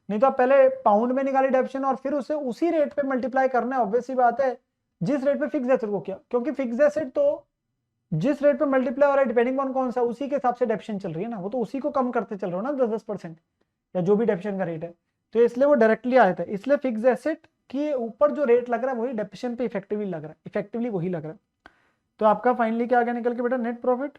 नहीं तो आप पहले पाउंड में निकाली डेप्शन और फिर उसे उसी रेट पे मल्टीप्लाई करना है, ऑब्वियस सी बात है जिस रेट पे फिक्स एसेट को किया, क्योंकि फिक्स एसेट तो जिस रेट पे मल्टीप्लाई हो रहा है डिपेंडिंग ऑन कौन सा, उसी के हिसाब से डेप्शन चल रही है ना, वो तो उसी को कम करते चल रहे हो ना 10-10% या जो भी डेप्शन का रेट है, तो इसलिए वो डायरेक्टली आया था। इसलिए फिक्स एसेट के ऊपर जो रेट लग रहा है वही डेप्शन पे इफेक्टिवली लग रहा है, इफेक्टिवली वही लग रहा है। तो आपका फाइनली क्या आ गया निकल के बेटा, नेट प्रॉफिट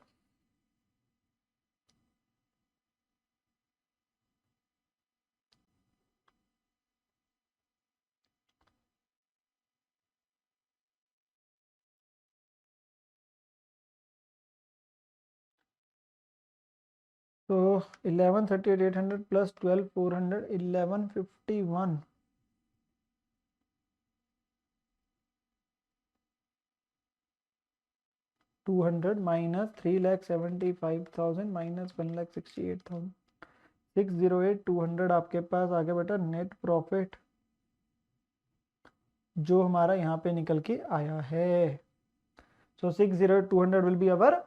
तो 1138,800 प्लस 12,400 1151 200 माइनस 3,75,000 माइनस 1,68,000 608,200 आपके पास आ गया बेटा नेट प्रॉफिट, जो हमारा यहाँ पे निकल के आया है। So 608,200 will be our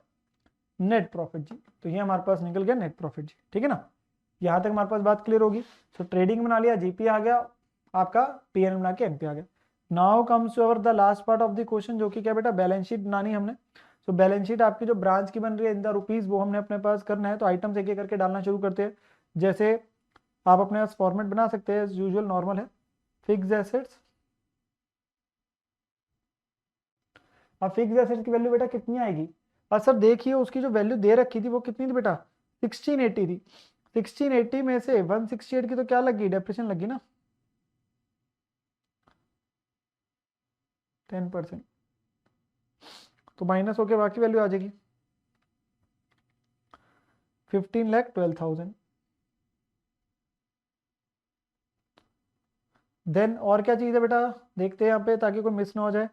net profit जी। तो ये हमारे पास निकल गया नेट प्रॉफिट जी, ठीक है ना। यहाँ तक हमारे पास बात क्लियर होगी। सो ट्रेडिंग बना लिया, जीपी आ गया आपका, पीएनएल बना के एमपी आ गया। Now comes to our the last part of the question, जो कि क्या बेटा बैलेंस शीट बनानी हमने। सो बैलेंस शीट आपकी जो ब्रांच की बन रही है इन द रुपीज, वो हमने अपने पास करना है। तो आइटम्स एक एक करके डालना शुरू करते हैं। जैसे आप अपने पास फॉर्मेट बना सकते हैं, यूजुअल नॉर्मल है, फिक्स एसेट्स। अब फिक्स एसेट्स की वैल्यू बेटा कितनी आएगी, और सर देखिए उसकी जो वैल्यू दे रखी थी वो कितनी थी बेटा 1680 थी। 1680 में से 168 की तो क्या लगी, डेप्रिसिएशन लगी ना 10%, तो माइनस होके बाकी वैल्यू आ जाएगी 15,12,000। देन और क्या चीज़ है बेटा, देखते हैं यहाँ पे ताकि कोई मिस ना हो जाए।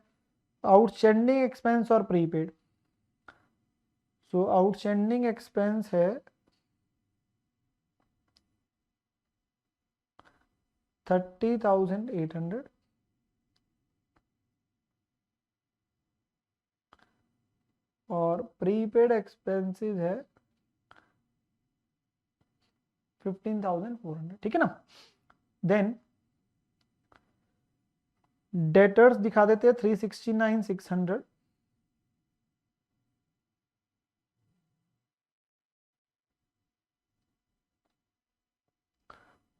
आउटस्टैंडिंग एक्सपेंस और प्रीपेड। सो आउटस्टैंडिंग एक्सपेंस है 30,800 और प्रीपेड एक्सपेंसेस है 15,400, ठीक है ना। देन डेटर्स दिखा देते हैं 369,600,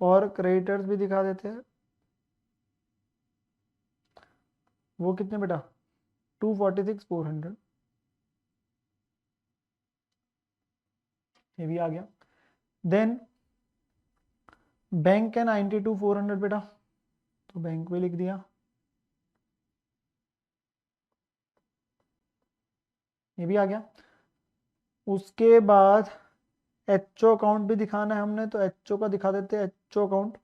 और क्रेडिटर्स भी दिखा देते हैं। वो कितने बेटा 246,400, ये भी आ गया। देन बैंक है 92,400 बेटा, तो बैंक भी लिख दिया, ये भी आ गया। उसके बाद एचओ अकाउंट भी दिखाना है हमने, तो एचओ का दिखा देते हैं, एचओ अकाउंट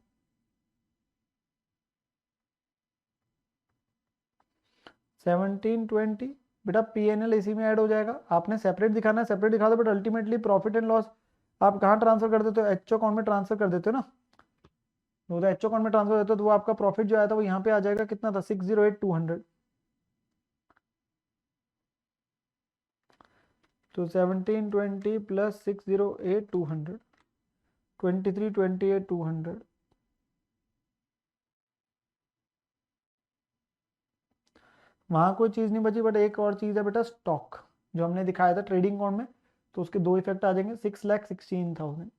1720 बेटा, पीएनएल इसी में ऐड हो जाएगा। आपने सेपरेट दिखाना है, सेपरेट दिखा दो, but ultimately profit and loss आप कहाँ ट्रांसफर कर देते हो, एचओ अकाउंट में ट्रांसफर कर देते हो ना। तो एचओ अकाउंट में ट्रांसफर देते हो तो वो आपका प्रॉफिट जो आया था वो यहाँ पे आ जाएगा, कितना था 608,200। तो 1720 प्लस 608,200 2328,200। वहां कोई चीज नहीं बची, बट एक और चीज है बेटा, स्टॉक जो हमने दिखाया था ट्रेडिंग अकाउंट में, तो उसके दो इफेक्ट आ जाएंगे, 6,16,000।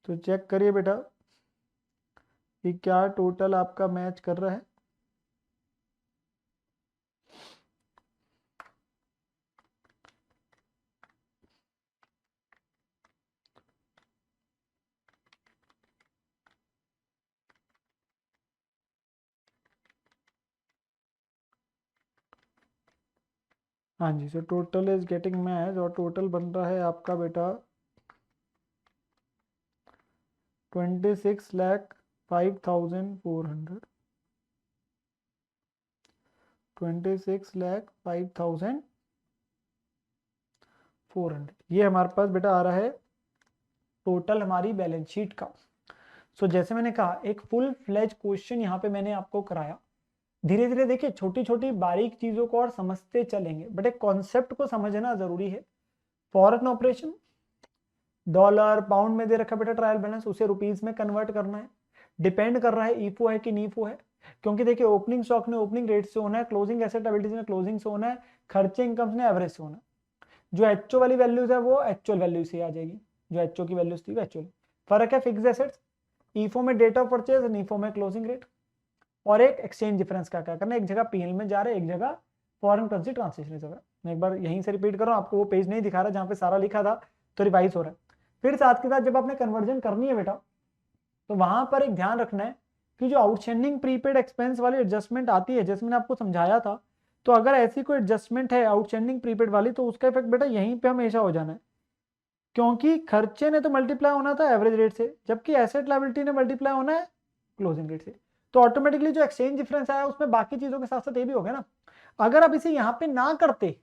तो चेक करिए बेटा कि क्या टोटल आपका मैच कर रहा है। हाँ जी, so total is getting match, और टोटल बन रहा है आपका बेटा 26,05,400, 26,05,400। ये हमारे पास बेटा आ रहा है टोटल हमारी बैलेंस शीट का। सो जैसे मैंने कहा एक फुल फ्लेज क्वेश्चन यहाँ पे मैंने आपको कराया। धीरे धीरे देखिए छोटी छोटी बारीक चीजों को और समझते चलेंगे, बट एक कॉन्सेप्ट को समझना जरूरी है। फॉरेन ऑपरेशन डॉलर पाउंड में दे रखा बेटा ट्रायल बैलेंस, उसे रुपीज में कन्वर्ट करना है। डिपेंड कर रहा है ईफो है कि नीफो है, क्योंकि देखिए ओपनिंग स्टॉक ने ओपनिंग रेट से होना है, क्लोजिंग एसेट लायबिलिटीज ने क्लोजिंग से होना है, खर्चे इनकम ने एवरेज से होना है। जो एचओ वाली वैल्यूज है वो एक्चुअल वैल्यू से आ जाएगी, जो एचओ की वैल्यूज थी वो एक्चुअल। फर्क है फिक्स एसेट्स, ईफो में डेट ऑफ परचेज, नीफो में क्लोजिंग रेट। और एक एक्सचेंज डिफरेंस का क्या करना है, एक जगह पीएल में जा रहा है, एक जगह फॉरेन करेंसी ट्रांसलेशन रिजर्व है। मैं एक बार यहीं से रिपीट कर रहा हूँ, आपको वो पेज नहीं दिखा रहा जहाँ पे सारा लिखा था, तो रिवाइज हो रहा है। फिर साथ के साथ जब आपने कन्वर्जन करनी है बेटा, तो वहां पर एक ध्यान रखना है कि जो आउटस्टैंडिंग प्रीपेड एक्सपेंस वाली एडजस्टमेंट आती है, जैसे मैंने आपको समझाया था, तो अगर ऐसी कोई एडजस्टमेंट है आउटस्टैंडिंग प्रीपेड वाली, तो उसका इफेक्ट बेटा यहीं पे हमेशा हो जाना है, क्योंकि खर्चे ने तो मल्टीप्लाई होना था एवरेज रेट से, जबकि एसेट लायबिलिटी ने मल्टीप्लाई होना है क्लोजिंग रेट से। तो ऑटोमेटिकली जो एक्सचेंज डिफरेंस आया उसमें बाकी चीजों के साथ साथ ये भी हो गया ना। अगर आप इसे यहाँ पे ना करते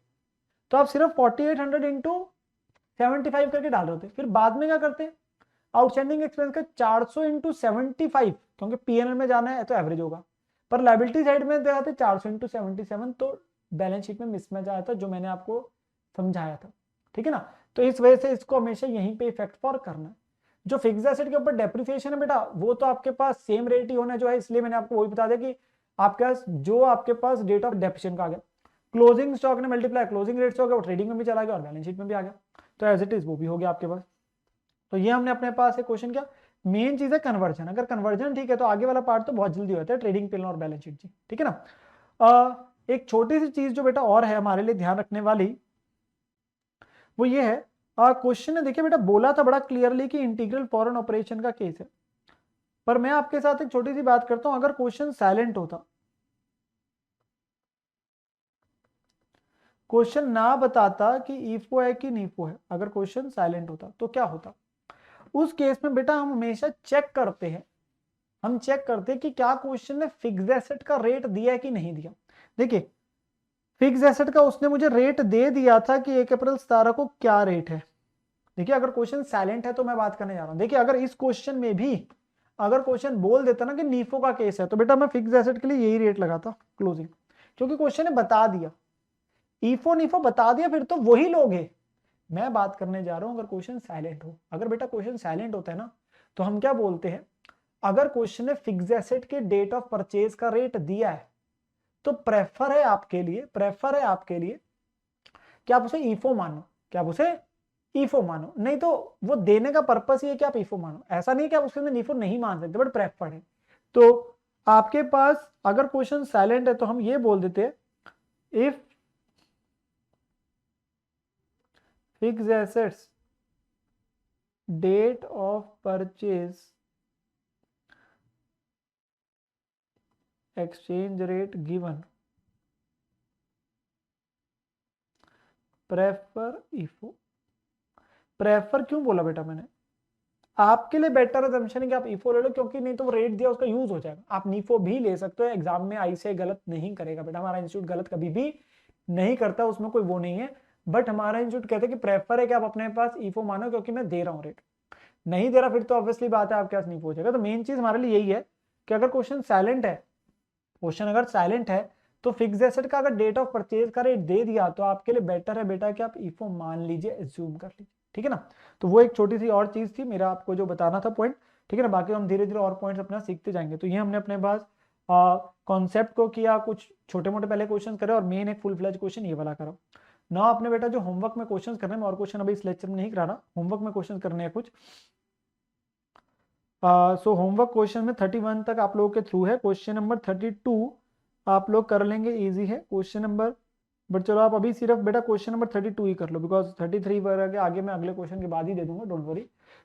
तो आप सिर्फ 4800 इंटू 75 करके डाल रहे होते, फिर बाद में क्या करते, आउटस्टैंडिंग एक्सपेंस का 400 इंटू 75, क्योंकि पीएनएल में जाना है तो एवरेज होगा, पर लायबिलिटी साइड में जाते 400 इंटू 77, तो बैलेंस शीट में मिसमैच आया था, जो मैंने आपको समझाया था। ठीक है ना, तो इस वजह से इसको हमेशा यहीं पे इफेक्ट फॉर करना है। जो फिक्स एसेट के ऊपर डेप्रिसिएशन है बेटा, वो तो आपके पास सेम रेट ही होना जो है, इसलिए मैंने आपको वही बता दिया कि आपके पास जो आपके पास डेट ऑफ डेप्रिसिएशन का आ गया, क्लोजिंग स्टॉक ने मल्टीप्लाई क्लोजिंग रेट से हो गया, वो ट्रेडिंग में भी चला गया और बैलेंस शीट में भी आ गया, तो एज इट इज वो भी हो गया आपके पास। तो ये हमने अपने पास एक क्वेश्चन किया। मेन चीज है कन्वर्जन, अगर कन्वर्जन ठीक है तो आगे वाला पार्ट तो बहुत जल्दी होता है, ट्रेडिंग पेन और बैलेंस शीट जी, ठीक है ना। एक छोटी सी चीज जो बेटा और है हमारे लिए ध्यान रखने वाली, वो ये है, क्वेश्चन ने देखिए बेटा बोला था बड़ा क्लियरली कि इंटीग्रल फॉरेन ऑपरेशन का केस है, पर मैं आपके साथ एक छोटी सी बात करता हूं, अगर क्वेश्चन साइलेंट होता, क्वेश्चन ना बताता कि ईफो है कि नीफो है, अगर क्वेश्चन साइलेंट होता तो क्या होता, उस केस में बेटा हम हमेशा चेक करते हैं, हम चेक करते हैं कि क्या क्वेश्चन ने फिक्स एसेट का रेट दिया है कि नहीं दिया। देखिए फिक्स एसेट का उसने मुझे रेट दे दिया था कि 1 अप्रैल 17 को क्या रेट है। देखिए अगर क्वेश्चन साइलेंट है तो मैं बात करने जा रहा हूं, देखिए अगर इस क्वेश्चन में भी अगर क्वेश्चन बोल देता ना कि नीफो का केस है, तो बेटा मैं फिक्स एसेट के लिए यही रेट लगाता क्लोजिंग, क्योंकि क्वेश्चन ने बता दिया, ईफो नीफो बता दिया, फिर तो वही लोग है। मैं बात करने जा रहा हूं अगर क्वेश्चन साइलेंट हो, अगर बेटा क्वेश्चन साइलेंट होता है ना, तो हम क्या बोलते हैं, अगर क्वेश्चन ने फिक्स एसेट के डेट ऑफ परचेज का रेट दिया है, तो प्रेफर है आपके लिए, प्रेफर है आपके लिए कि आप उसे ईफो मानो, क्या आप उसे ईफो मानो, नहीं तो वो देने का पर्पस ये है कि आप ईफो मानो, ऐसा नहीं है कि आप उसके अंदर ईफो नहीं मान सकते, बट प्रेफर्ड है। तो आपके पास अगर क्वेश्चन साइलेंट है तो हम ये बोल देते हैं if fixed assets date of purchase exchange rate given prefer IFO. Prefer क्यों बोला बेटा मैंने, आपके लिए बेटर अजम्पशन है कि आप ईफो ले लो, क्योंकि नहीं तो वो रेट दिया उसका यूज हो जाएगा। आप नीफो भी ले सकते हो, एग्जाम में आई से गलत नहीं करेगा बेटा, हमारा इंस्टीट्यूट गलत कभी भी नहीं करता, उसमें कोई वो नहीं है। बट हमारा इंस्टीट्यूट कहते हैं कि प्रेफर है कि आप अपने पास ईफो मानो, क्योंकि मैं दे रहा हूँ रेट, नहीं दे रहा फिर तो ऑब्वियसली बात है आपके पास नीफो हो जाएगा। तो मेन चीज हमारे लिए यही है कि अगर क्वेश्चन साइलेंट है, क्वेश्चन अगर साइलेंट है तो फिक्स्ड एसेट का अगर डेट ऑफ परचेज का रेट दे दिया तो आपके लिए बेटर है बेटा कि आप ईफो मान लीजिए, एज्यूम कर लीजिए, ठीक है ना। तो वो एक छोटी सी और चीज थी मेरा आपको जो बताना था पॉइंट, ठीक है ना। बाकी हम धीरे धीरे और पॉइंट्स अपना सीखते जाएंगे। तो ये हमने अपने पास कॉन्सेप्ट को किया, कुछ छोटे मोटे पहले क्वेश्चन करे और मेन एक फुल फ्लेज क्वेश्चन ये वाला करो ना। आपने बेटा जो होमवर्क में क्वेश्चन करने में, और क्वेश्चन अभी इस लेक्चर में नहीं करा रहा, होमवर्क में क्वेश्चन करने हैं कुछ। सो होमवर्क क्वेश्चन में 31 तक आप लोगों के थ्रू है। क्वेश्चन नंबर 32 आप लोग कर लेंगे, इजी है क्वेश्चन नंबर, बट चलो आप अभी सिर्फ बेटा क्वेश्चन नंबर 32 ही कर लो, बिकॉज 33 वगैरह के आगे मैं अगले क्वेश्चन के बाद ही दे दूंगा, don't worry.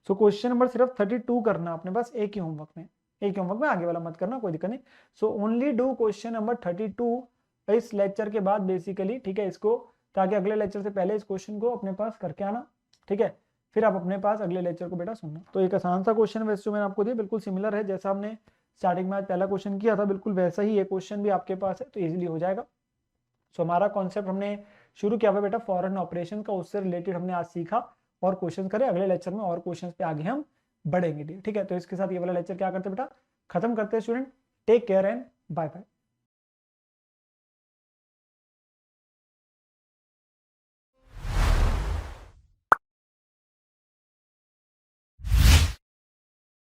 So question number सिर्फ 32 करना आपने बस, एक ही होमवर्क में, एक ही होमवर्क में, आगे वाला मत करना, कोई दिक्कत नहीं। So only do question number 32 इस लेक्चर के बाद बेसिकली, ठीक है, इसको, ताकि अगले लेक्चर से पहले इस क्वेश्चन को अपने पास करके आना, ठीक है, फिर आप अपने पास अगले लेक्चर को बेटा सुनना। तो एक आसान सा क्वेश्चन वैसे जो मैंने आपको दिया बिल्कुल सिमिलर है, जैसा हमने स्टार्टिंग में आज पहला क्वेश्चन किया था, बिल्कुल वैसा ही ये क्वेश्चन भी आपके पास है, तो इजीली हो जाएगा। सो हमारा कॉन्सेप्ट हमने शुरू किया हुआ बेटा फॉरेन ऑपरेशन का, उससे रिलेटेड हमने आज सीखा और क्वेश्चन करे। अगले लेक्चर में और क्वेश्चन पे आगे हम बढ़ेंगे, ठीक है। तो इसके साथ ये वाला लेक्चर क्या करते बेटा खत्म करते हैं student. Take care and bye bye.